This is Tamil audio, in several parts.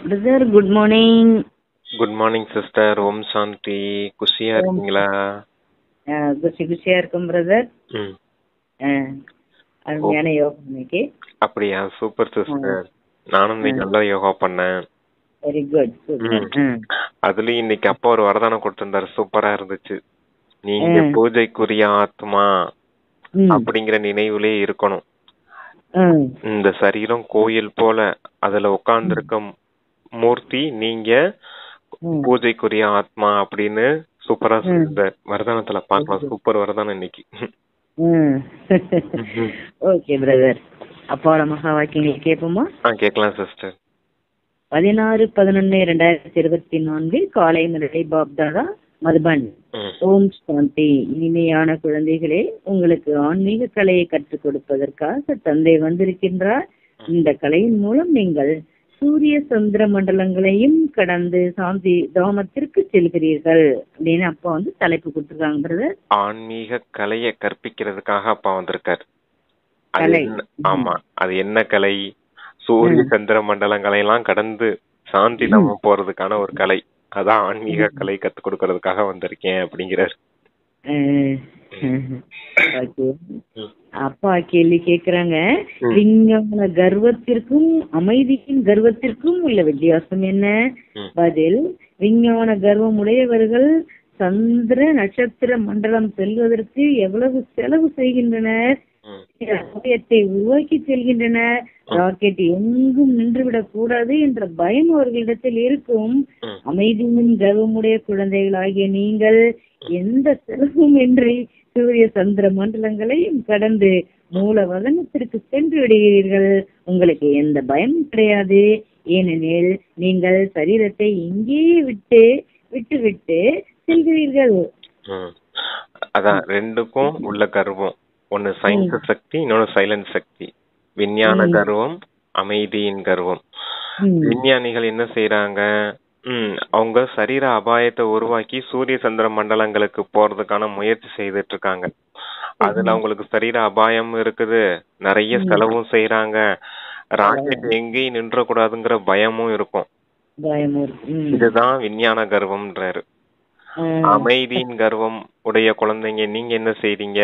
Brother good morning. Good morning sister. Om Shanti. குஷியா இருக்கீங்களா? குஷியா இருக்கும் பிரதர். ம். அருமையான யோகா இன்னைக்கு. அப்படியா? Super sister. நானும் இன்னைக்கு நல்லா யோகா பண்ணேன். Very good. அதுலயும் இன்னைக்கு அப்பா ஒரு வரதானம் கொடுத்திருந்தாரு, சூப்பரா இருந்துச்சு. நீங்க பூஜைக்குரிய ஆத்மா அப்படிங்கிற நினைவுலே இருக்கணும். இந்த சரீரம் கோயில் போல, அதுல உட்கார்ந்திருக்க மூர்த்தி நீங்க பூஜைக்குரிய ஆத்மா அப்படின்னு சூப்பரா சொல்லியிருந்தார். வரதானத்துல பார்க்கலாம். சூப்பர் வரதானம் இன்னைக்கு. Okay brother. அப்பாவோட மகா வாக்கியங்களை கேட்போமா? கேட்கலாம் சிஸ்டர். 16/11/2024 காலை முரளி பாப்தாதா மதுபன். ஓம் சாந்தி. இனிமையான குழந்தைகளே, உங்களுக்கு ஆன்மீக கலையை கற்றுக் கொடுப்பதற்காக தந்தை வந்திருக்கின்றார். இந்த கலையின் மூலம் நீங்கள் சூரிய சந்திர மண்டலங்களையும் கடந்து சாந்தி தாமத்திற்கு செல்கிறீர்கள் அப்படின்னு அப்பா தலைப்பு கொடுத்துருக்காங்க பிரதர். ஆன்மீக கலையை கற்பிக்கிறதுக்காக அப்பா வந்திருக்காரு. ஆமா, அது என்ன கலை? சூரிய சந்திர மண்டலங்களை எல்லாம் கடந்து சாந்தி தாமம் போறதுக்கான ஒரு கலை. அதான் ஆன்மீக கலை கத்து கொடுக்கறதுக்காக வந்திருக்கேன் அப்படிங்கிறார். அப்பா கேள்வி கேக்குறாங்க, விஞ்ஞான கர்வத்திற்கும் அமைதியின் கர்வத்திற்கும் உள்ள வித்தியாசம் என்ன? பதில், விஞ்ஞான கர்வம் உடையவர்கள் சந்திர நட்சத்திர மண்டலம் செல்வதற்கு எவ்வளவு செலவு செய்கின்றனர், ராக்கெட்டை உருவாக்கி செல்கின்றனர், ராக்கெட் எங்கும் நின்றுவிடக் கூடாது என்ற பயம் அவர்களிடத்தில் இருக்கும். அமைதியின் கர்வமுடைய குழந்தைகளாகிய நீங்கள் எந்த செலவும் இன்றி சூரிய சந்திர மண்டலங்களையும் கடந்து மூல வதனத்திற்கு சென்று விடுகிறீர்கள். உங்களுக்கு எந்த பயமும் கிடையாது. ஏனெனில் நீங்கள் சரீரத்தை இங்கேயே விட்டு செல்கிறீர்கள். அதான் ரெண்டுக்கும் உள்ள கர்வம். ஒன்னு சயின்ஸ் சக்தி, இன்னொன்னு சைலண்ட் சக்தி. விஞ்ஞான கர்வம், அமைதியின் கர்வம். விஞ்ஞானிகள் என்ன செய்யறாங்க? அவங்க சரீர அபாயத்தை உருவாக்கி சூரிய சந்திர மண்டலங்களுக்கு போறதுக்கான முயற்சி செய்துட்டு இருக்காங்க. அதுல அவங்களுக்கு சரீர அபாயம் இருக்குது, நிறைய செலவும் செய்யறாங்க, ராக்கெட் எங்கேயும் நின்ற கூடாதுங்கிற பயமும் இருக்கும். இதுதான் விஞ்ஞான கர்வம்ன்றாரு. அமைதியின் கர்வம் உடைய குழந்தைங்க நீங்க என்ன செய்றீங்க?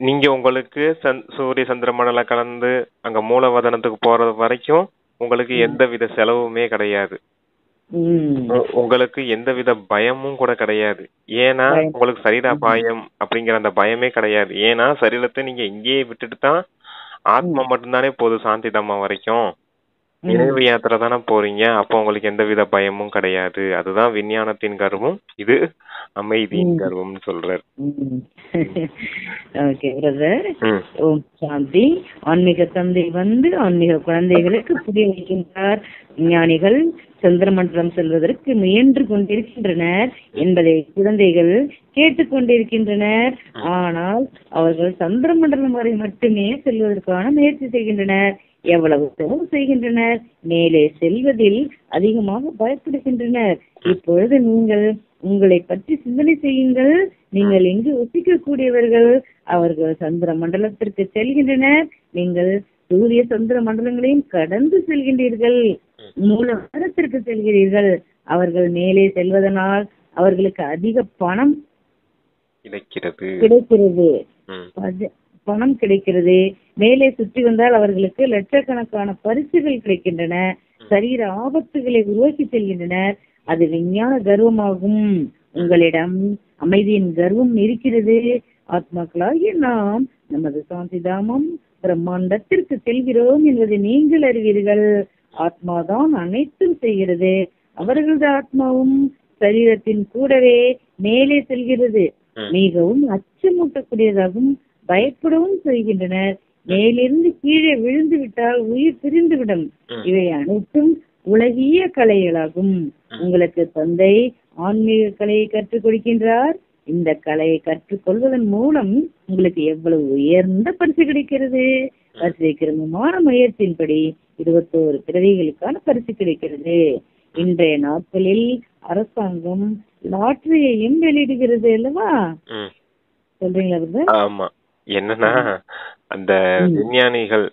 நீங்க உங்களுக்கு சூரிய சந்திர மண்டலம் கலந்து அங்க மூலவதனத்துக்கு போறது வரைக்கும் உங்களுக்கு எந்த வித செலவுமே கிடையாது. உங்களுக்கு எந்த வித பயமும் கூட கிடையாது. ஏன்னா உங்களுக்கு சரீர அபாயம் அப்படிங்கிற அந்த பயமே கிடையாது. ஏன்னா சரீரத்தை நீங்க இங்கேயே விட்டுட்டு தான் ஆத்மா மட்டும்தானே போகுது சாந்தி தாமா வரைக்கும். நினைவு யாத்திரை தானே போறீங்க. அப்போ உங்களுக்கு எந்த வித பயமும் கிடையாது. அதுதான் விஞ்ஞானத்தின் கர்வம், இது அமைதியின் கர்வம் சொல்றாரு. ஓம் சாந்தி. ஆன்மீக தந்தை ஆன்மீக குழந்தைகளுக்கு புரிய வைக்கின்றார். விஞ்ஞானிகள் சந்திரமண்டலம் செல்வதற்கு முயன்று கொண்டிருக்கின்றனர் என்பதை குழந்தைகள் கேட்டுக்கொண்டிருக்கின்றனர். ஆனால் அவர்கள் சந்திரமண்டலம் வரை மட்டுமே செல்வதற்கான முயற்சி செய்கின்றனர். எவ்வளவு செலவு செய்கின்றனர், மேலே செல்வதில் அதிகமாக பயப்படுகின்றனர். இப்பொழுது நீங்கள் உங்களை பற்றி சிந்தனை செய்யுங்கள். நீங்கள் எங்கு ஒப்பிக்கக்கூடியவர்கள்? அவர்கள் சந்திர மண்டலத்திற்கு செல்கின்றனர், நீங்கள் சூரிய சந்திர மண்டலங்களையும் கடந்து செல்கின்றீர்கள், மூலவதனத்திற்கு செல்கிறீர்கள். அவர்கள் மேலே செல்வதனால் அவர்களுக்கு அதிக பணம் கிடைக்கிறது. மேலே சுற்றி வந்தால் அவர்களுக்கு லட்சக்கணக்கான பரிசுகள் கிடைக்கின்றன. சரீர ஆபத்துகளை உருவாக்கி செல்கின்றனர். அது விஞ்ஞான கர்வமாகும். உங்களிடம் அமைதியின் கர்வம் இருக்கிறது. ஆத்மாக்களாகிய நாம் நமது சாந்தி தாமம் பிரம்மாண்டத்திற்கு செல்கிறோம் என்பதை நீங்கள் அறிவீர்கள். ஆத்மாதான் அனைத்தும் செய்கிறது. அவர்களது ஆத்மாவும் சரீரத்தின் கூடவே மேலே செல்கிறது. மிகவும் அச்சமூட்டக்கூடியதாகவும் பயப்படவும் செய்கின்றனர். மேலிருந்து கீழே விழுந்து விட்டால் உயிர் பிரிந்துவிடும். இவை அனைத்தும் உலகிய கலைகளாகும். உங்களுக்கு தந்தை ஆன்மீக கலையை கற்றுக் கொடுக்கின்றார். இந்த கலையை கற்றுக்கொள்வதன் மூலம் உங்களுக்கு எவ்வளவு உயர்ந்த பரிசு கிடைக்கிறது. பரிசு கிரமமான முயற்சியின்படி 21 பிறவிகளுக்கான பரிசு கிடைக்கிறது. இன்றைய நாட்களில் அரசாங்கம் லாட்டரியையும் வெளியிடுகிறது அல்லவா? சொல்றீங்களா? ஆமா. என்னன்னா அந்த விஞ்ஞானிகள்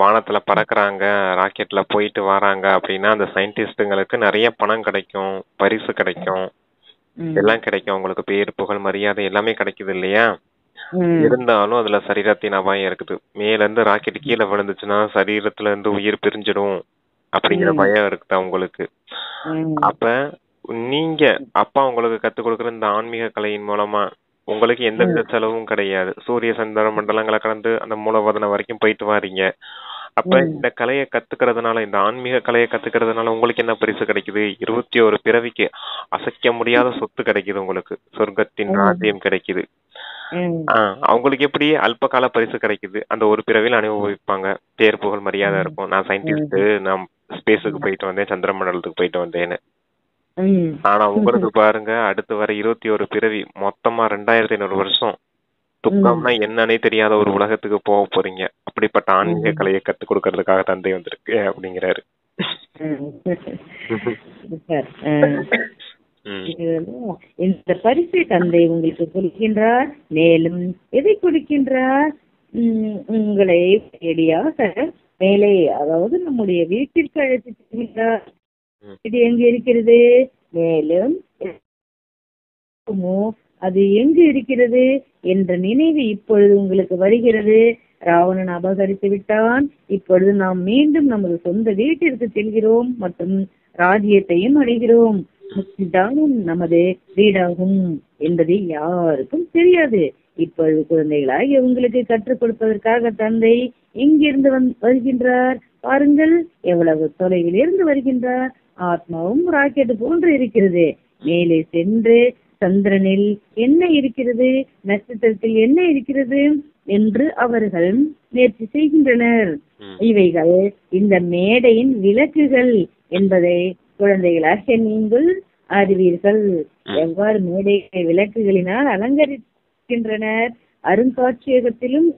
வானத்துல பறக்குறாங்க, ராக்கெட்ல போயிட்டு வராங்க அப்படின்னா அந்த சயின்டிஸ்ட்டுங்களுக்கு நிறைய பணம் கிடைக்கும், பரிசு கிடைக்கும், எல்லாம் கிடைக்கும். உங்களுக்கு பேர், புகழ், மரியாதை எல்லாமே கிடைக்குது இல்லையா? இருந்தாலும் அதுல சரீரத்தின் அபாயம் இருக்குது. மேல இருந்து ராக்கெட் கீழே விழுந்துச்சுன்னா சரீரத்துல இருந்து உயிர் பிரிஞ்சிடும் அப்படிங்கிற பயம் இருக்குது உங்களுக்கு. அப்ப நீங்க அப்பா உங்களுக்கு கத்துக் கொடுக்குற இந்த ஆன்மீக கலையின் மூலமா உங்களுக்கு எந்த வித செலவும் கிடையாது. சூரிய சந்திர மண்டலங்களை கடந்து அந்த மூலவதனம் வரைக்கும் போயிட்டு வாரீங்க. அப்ப இந்த கலையை கத்துக்கிறதுனால, இந்த ஆன்மீக கலையை கத்துக்கிறதுனால உங்களுக்கு என்ன பரிசு கிடைக்குது? 21 பிறவிக்கு அசைக்க முடியாத சொத்து கிடைக்குது உங்களுக்கு. சொர்க்கத்தின் ராஜ்யம் கிடைக்குது. அவங்களுக்கு எப்படி அல்ப கால பரிசு கிடைக்குது, அந்த ஒரு பிறவில அனுபவிப்பாங்க. பேர், புகழ், மரியாதை இருக்கும். நான் சயின்டிஸ்ட், நான் ஸ்பேஸுக்கு போயிட்டு வந்தேன், சந்திர மண்டலத்துக்கு போயிட்டு வந்தேன்னு. ஆனா உங்களுக்கு பாருங்க, அடுத்து வர 21 பிறவி, மொத்தமா 2500 வருஷம் துக்கம்னா என்னன்னே தெரியாத ஒரு உலகத்துக்கு போக போறீங்க. அப்படிப்பட்ட ஆன்மீக கலையை கத்துக் கொடுக்கறதுக்காக தந்தை வந்திருக்கு அப்படிங்கிறாரு. இந்த பரிசை தந்தை உங்களுக்கு கொடுக்கின்றார். மேலும் எதை கொடுக்கின்றார்? உங்களை நேரடியாக மேலே, அதாவது நம்முடைய வீட்டிற்கு அழைத்து செல்கின்றார். இது எங்க இருக்கிறது? மேலும் அது எங்கு இருக்கிறது என்ற நினைவு இப்பொழுது உங்களுக்கு வருகிறது. ராவணன் அபகரித்து விட்டான். இப்பொழுது நாம் மீண்டும் நமது சொந்த வீட்டிற்கு செல்கிறோம் மற்றும் ராஜ்யத்தையும் அடைகிறோம். முக்திதானும் நமது வீடாகும் என்பது யாருக்கும் தெரியாது. இப்பொழுது குழந்தைகளாகி உங்களுக்கு கற்றுக் கொடுப்பதற்காக தந்தை எங்கிருந்து வருகின்றார் பாருங்கள். எவ்வளவு தொலைவில் இருந்து வருகின்றார். ஆத்மாவும் ராக்கெட் போன்று இருக்கிறது. மேலே சென்று சந்திரனில் என்ன இருக்கிறது, நட்சத்திரத்தில் என்ன இருக்கிறது என்று அவர்கள் முயற்சி செய்கின்றனர். இவைகள் இந்த மேடையின் விளக்குகள் என்பதை குழந்தைகளாக நீங்கள் அறிவீர்கள். எவ்வாறு மேடை விளக்குகளினால் அலங்கரிக்கின்றனர். அருங்காட்சியகத்திலும்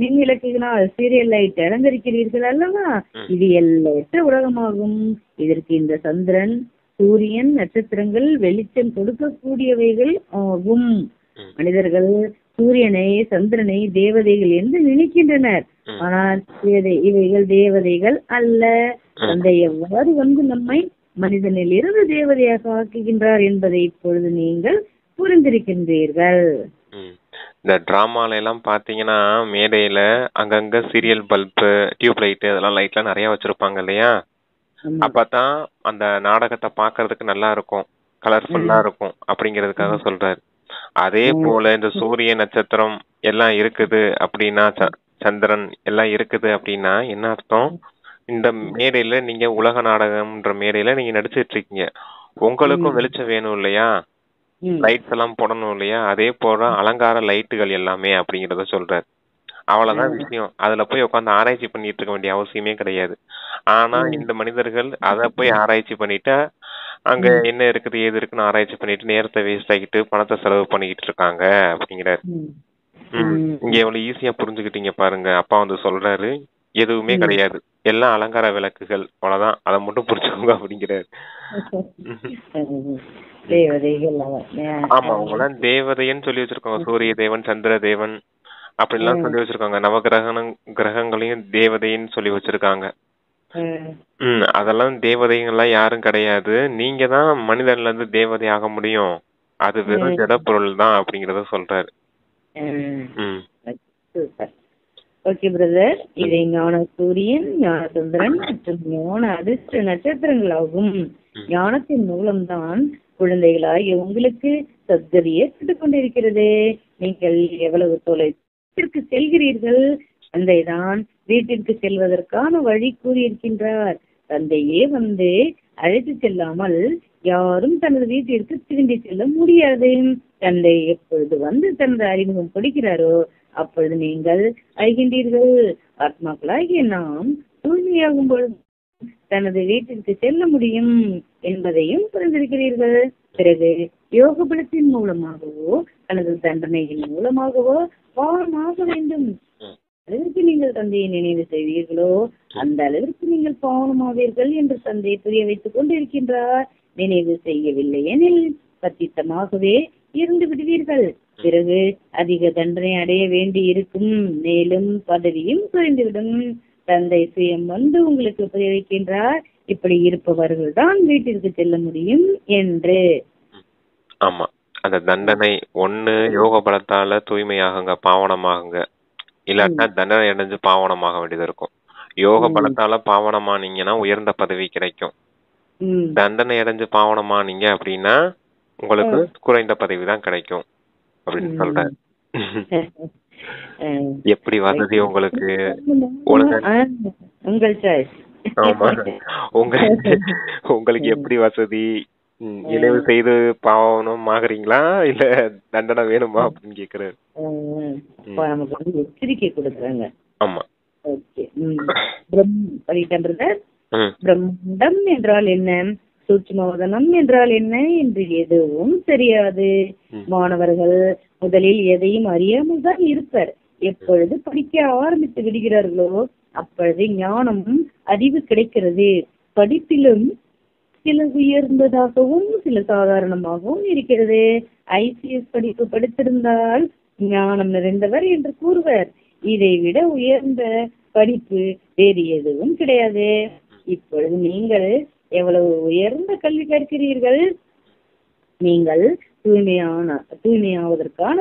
மின் விளக்குகளால் சீரியல் லைட் அலங்கரிக்கிறீர்கள் அல்லவா? இது எல்லையற்ற உலகமாகும். இதற்கு இந்த சந்திரன், சூரியன், நட்சத்திரங்கள் வெளிச்சம் கொடுக்கக்கூடியவைகள் ஆகும். மனிதர்கள் சூரியனை, சந்திரனை தேவதைகள் என்று நினைக்கின்றனர். ஆனால் இவைகள் தேவதைகள் அல்ல. தந்தை எவ்வாறு வந்து நம்மை மனிதனில் இருந்து தேவதையாக ஆக்குகின்றார் என்பதை இப்பொழுது நீங்கள் புரிந்திருக்கின்றீர்கள். இந்த டிராமால எல்லாம் பாத்தீங்கன்னா மேடையில அங்கங்க சீரியல் பல்பு, டியூப் லைட், அதெல்லாம் லைட்லாம் நிறைய வச்சிருப்பாங்க இல்லையா? அப்பதான் அந்த நாடகத்தை பாக்குறதுக்கு நல்லா இருக்கும், கலர்ஃபுல்லா இருக்கும் அப்படிங்கறதுக்காக சொல்றாரு. அதே போல இந்த சூரிய, நட்சத்திரம் எல்லாம் இருக்குது அப்படின்னா, சந்திரன் எல்லாம் இருக்குது அப்படின்னா என்ன அர்த்தம்? இந்த மேடையில நீங்க உலக நாடகம்ன்ற மேடையில நீங்க நடிச்சிட்டு இருக்கீங்க. உங்களுக்கும் வெளிச்சம் வேணும் இல்லையா? லைட்ஸ் எல்லாம் போடணும் இல்லையா? அதே போல அலங்கார லைட்டுகள் எல்லாமே அப்படிங்கறத சொல்றாரு. அவ்வளவுதான் விஷயம். அதுல போய் உட்காந்து ஆராய்ச்சி பண்ணிட்டு இருக்க வேண்டிய அவசியமே கிடையாது. ஆனா இந்த மனிதர்கள் அத போய் ஆராய்ச்சி பண்ணிட்டு அங்க என்ன இருக்குது ஏது இருக்குன்னு ஆராய்ச்சி பண்ணிட்டு நேரத்தை வேஸ்ட் ஆகிட்டு பணத்தை செலவு பண்ணிக்கிட்டு இருக்காங்க அப்படிங்கிறாரு. இங்க எவ்வளவு ஈஸியா புரிஞ்சுக்கிட்டீங்க பாருங்க. அப்பா வந்து சொல்றாரு, எதுவுமே கிடையாது, எல்லாம் அலங்கார விளக்குகள், அவ்வளவுதான், அதை மட்டும் புரிச்சுக்கோங்க அப்படிங்கிறாரு. ஆமா, அவங்களாம் தேவதைன்னு சொல்லி வச்சிருக்காங்க. சூரிய தேவன், சந்திர தேவன் அப்படிலாம் சொல்லி வச்சிருக்காங்க. கிரகங்களையும் தேவதைன்னு சொல்லி வச்சிருக்காங்க. அதெல்லாம் தேவதைகள்லாம் யாரும் கிடையாது. நீங்க தான் மனிதன்ல இருந்து தேவதை ஆக முடியும். அது வெறும் ஜட பொருள் தான் அப்படிங்கறத சொல்றாரு. ஓகே பிரதர், இதை ஞான சூரியன், ஞான சந்திரன் மற்றும் ஞான அதிர்ஷ்ட நட்சத்திரங்கள் ஆகும். ஞானத்தின் மூலம்தான் குழந்தைகளாய் உங்களுக்கு சத்கதியை ஏற்பட்டுக் கொண்டிருக்கிறது. நீங்கள் எவ்வளவு தொலைவிற்கு செல்கிறீர்கள்? தந்தைதான் வீட்டிற்கு செல்வதற்கான வழி கூறியிருக்கின்றார். தந்தையே வந்து அழைத்து செல்லாமல் யாரும் தனது வீட்டிற்கு திரும்பி செல்ல முடியாது. தந்தை எப்பொழுது வந்து தனது அறிமுகம் கொடுக்கிறாரோ அப்பொழுது நீங்கள் அறிகின்றீர்கள். ஆத்மாக்களாகிய நாம் தூய்மையாகும் பொழுது தனது வீட்டிற்கு செல்ல முடியும் என்பதையும் புரிந்திருக்கிறீர்கள். பிறகு யோக பலத்தின் மூலமாகவோ அல்லது தண்டனையின் மூலமாகவோ பாவமாக வேண்டும். அளவிற்கு நீங்கள் தந்தையை நினைவு செய்வீர்களோ அந்த அளவிற்கு நீங்கள் பாவனமாவீர்கள் என்று தந்தை புரிய வைத்துக் கொண்டிருக்கின்றார். நினைவு செய்யவில்லை எனில் பத்தித்தமாகவே இருந்து விடுவீர்கள். பிறகு அதிக தண்டனை அடைய வேண்டி இருக்கும். மேலும் பதவியும் குறைந்துவிடும். தந்தை சுயம் வந்து உங்களுக்கு உபதேசிக்கின்றார், இப்படி இருப்பவர்கள் தான் வீட்டிற்கு செல்ல முடியும் என்று. ஆமா, அந்த தண்டனை ஒண்ணு யோக பலத்தால தூய்மையாகுங்க, பாவனமாகுங்க. இல்லாட்டா தண்டனை அடைஞ்சு பாவனமாக வேண்டியது இருக்கும். யோக பலத்தால பாவனமானீங்கன்னா உயர்ந்த பதவி கிடைக்கும். தண்டனை அடைஞ்சு பாவனமானீங்க அப்படின்னா உங்களுக்கு குறைந்த பதவி தான் கிடைக்கும் அப்படின்னு சொல்றேன். எப்படி வசதி உங்களுக்கு? உங்கள் சாய்ஸ். ஆமா, உங்களுக்கு எப்படி வசதி? இணைவு செய்து பாவனம் ஆகுறீங்களா இல்ல தண்டனை வேணுமா அப்படின்னு கேக்குறாரு. நமக்கு வந்து எச்சரிக்கை கொடுக்குறாங்க. ஆமா, பிரம்மண்டம் என்றால் என்ன, சூட்சுமவதனம் என்றால் என்ன என்று எதுவும் தெரியாது. மாணவர்கள் முதலில் எதையும் அறியாமல் தான் இருப்பர். எப்பொழுது படிக்க ஆரம்பித்து விடுகிறார்களோ அப்பொழுது ஞானமும் அறிவு கிடைக்கிறது. படிப்பிலும் சில உயர்ந்ததாகவும் சில சாதாரணமாகவும் இருக்கிறது. ஐசிஎஸ் படிப்பு படித்திருந்தால் ஞானம் நிறைந்தவர் என்று கூறுவர். இதை விட உயர்ந்த படிப்பு வேறு எதுவும் கிடையாது. இப்பொழுது நீங்கள் எவ்வளவு உயர்ந்த கல்வி கற்கிறீர்கள். நீங்கள் தூய்மையாவதற்கான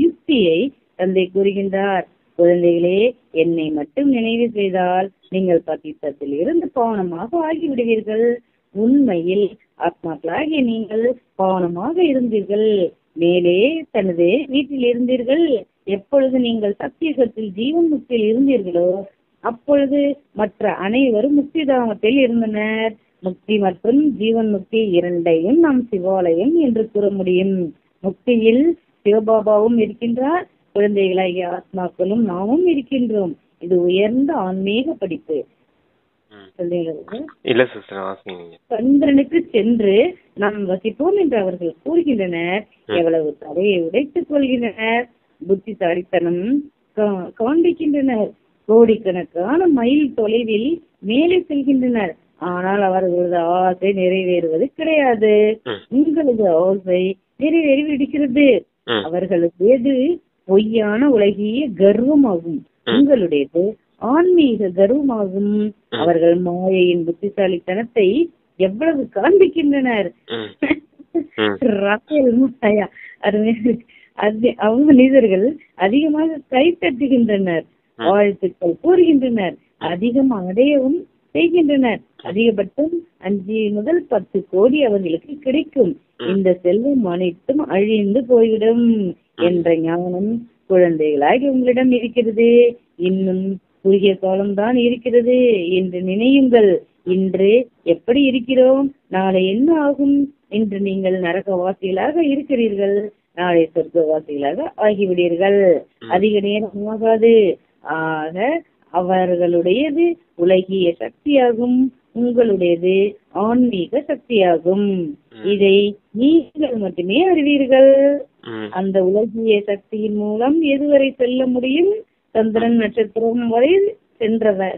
யுக்தியை தந்தை கூறுகின்றார். குழந்தைகளே, என்னை மட்டும் நினைவு செய்தால் நீங்கள் பத்தித்தத்தில் இருந்து பாவனமாக ஆகிவிடுவீர்கள். உண்மையில் ஆத்மாக்களாகிய நீங்கள் பாவனமாக இருந்தீர்கள். மேலே தனது வீட்டில் இருந்தீர்கள். எப்பொழுது நீங்கள் சத்தியுகத்தில் ஜீவன் முக்தியில் இருந்தீர்களோ அப்பொழுது மற்ற அனைவரும் முக்திதாமத்தில் இருந்தனர். முக்தி மற்றும் ஜீவன் முக்தி இரண்டையும் நாம் சிவாலயம் என்று கூற முடியும். முக்தியில் சிவபாபாவும் இருக்கின்றார், குழந்தைகளாகிய ஆத்மாக்களும் நாமும் இருக்கின்றோம். இது உயர்ந்த ஆன்மீக படிப்பு. சந்திரனுக்கு சென்று நாம் வசிப்போம் என்று அவர்கள் கூறுகின்றனர். எவ்வளவு தடையை உடைத்துக் கொள்கின்றனர், புத்திசாலித்தனம் காண்பிக்கின்றனர். கோடிக்கணக்கான மைல் தொலைவில் மேலே செல்கின்றனர். ஆனால் அவர்களது ஆசை நிறைவேறுவது கிடையாது. உங்களது ஆசை நிறைவேறிவிடுகிறது. அவர்களுக்கு எது பொய்யான உலகிய கர்வமாகும், உங்களுடையது ஆன்மீக கர்வமாகும். அவர்கள் மாயையின் புத்திசாலித்தனத்தை எவ்வளவு காண்பிக்கின்றனர். மனிதர்கள் அதிகமாக கை தட்டுகின்றனர், வாழ்த்துக்கள் கூறுகின்றனர், அதிகம் அடையவும் செய்கின்றனர். அதிகபட்சம் 5 முதல் 10 கோடி அவர்களுக்கு கிடைக்கும். இந்த செல்வம் அனைத்தும் அழிந்து போய்விடும் என்ற ஞானம் குழந்தைகளாகி உங்களிடம் இருக்கிறது. இன்னும் குறுகிய காலம்தான் இருக்கிறது என்று நினையுங்கள். இன்று எப்படி இருக்கிறோம், நாளை என்ன ஆகும் என்று நீங்கள் நரகவாசிகளாக இருக்கிறீர்கள், நாளை சொர்க்கவாசிகளாக ஆகிவிடுவீர்கள். அதிக நேரம் ஆகாது. ஆக அவர்களுடையது உலகிய சக்தியாகும், உங்களுடையது ஆன்மீக சக்தியாகும். இதை நீங்கள் மட்டுமே அறிவீர்கள். அந்த உலகிய சக்தியின் மூலம் எதுவரை செல்ல முடியும், சந்திரன் நட்சத்திரம் வரை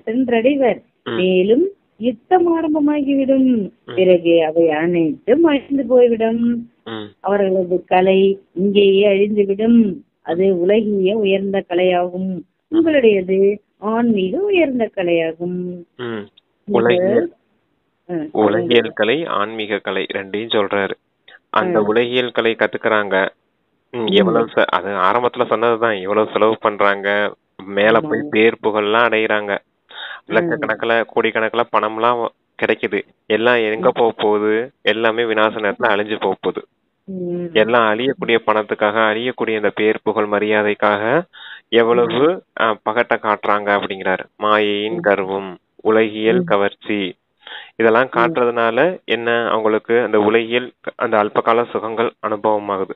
சென்றடைவர். மேலும் யுத்தம் ஆரம்பமாகிவிடும். பிறகு அவை அனைத்தும் அழிந்து போய்விடும். அவர்களது கலை இங்கேயே அழிந்துவிடும். அது உலகிய உயர்ந்த கலையாகும், உங்களுடையது ஆன்மீக உயர்ந்த கலையாகும். உலகியல் கலை ஆன்மீக கலை ரெண்டையும் சொல்றாரு. அந்த உலகியல் கலை கத்துக்கிறாங்க. எவ்வளவு அது ஆரம்பத்துல சொன்னதுதான், எவ்வளவு செலவு பண்றாங்க, மேல போய் பேர் புகழ்லாம் அடையிறாங்க, லட்சக்கணக்கில் கோடிக்கணக்கில் பணம்லாம் கிடைக்குது. எல்லாம் எங்க போக போகுது, எல்லாமே விநாச நேரத்துல அழிஞ்சு போக போகுது. எல்லாம் அழியக்கூடிய பணத்துக்காக, அழியக்கூடிய இந்த பேர் புகழ் மரியாதைக்காக எவ்வளவு பகட்ட காட்டுறாங்க அப்படிங்கிறாரு. மாயையின் கர்வம், உலகியல் கவர்ச்சி, இதெல்லாம் காட்டுறதுனால என்ன, அவங்களுக்கு அந்த உலகியல் அந்த அல்பகால சுகங்கள் அனுபவம் ஆகுது.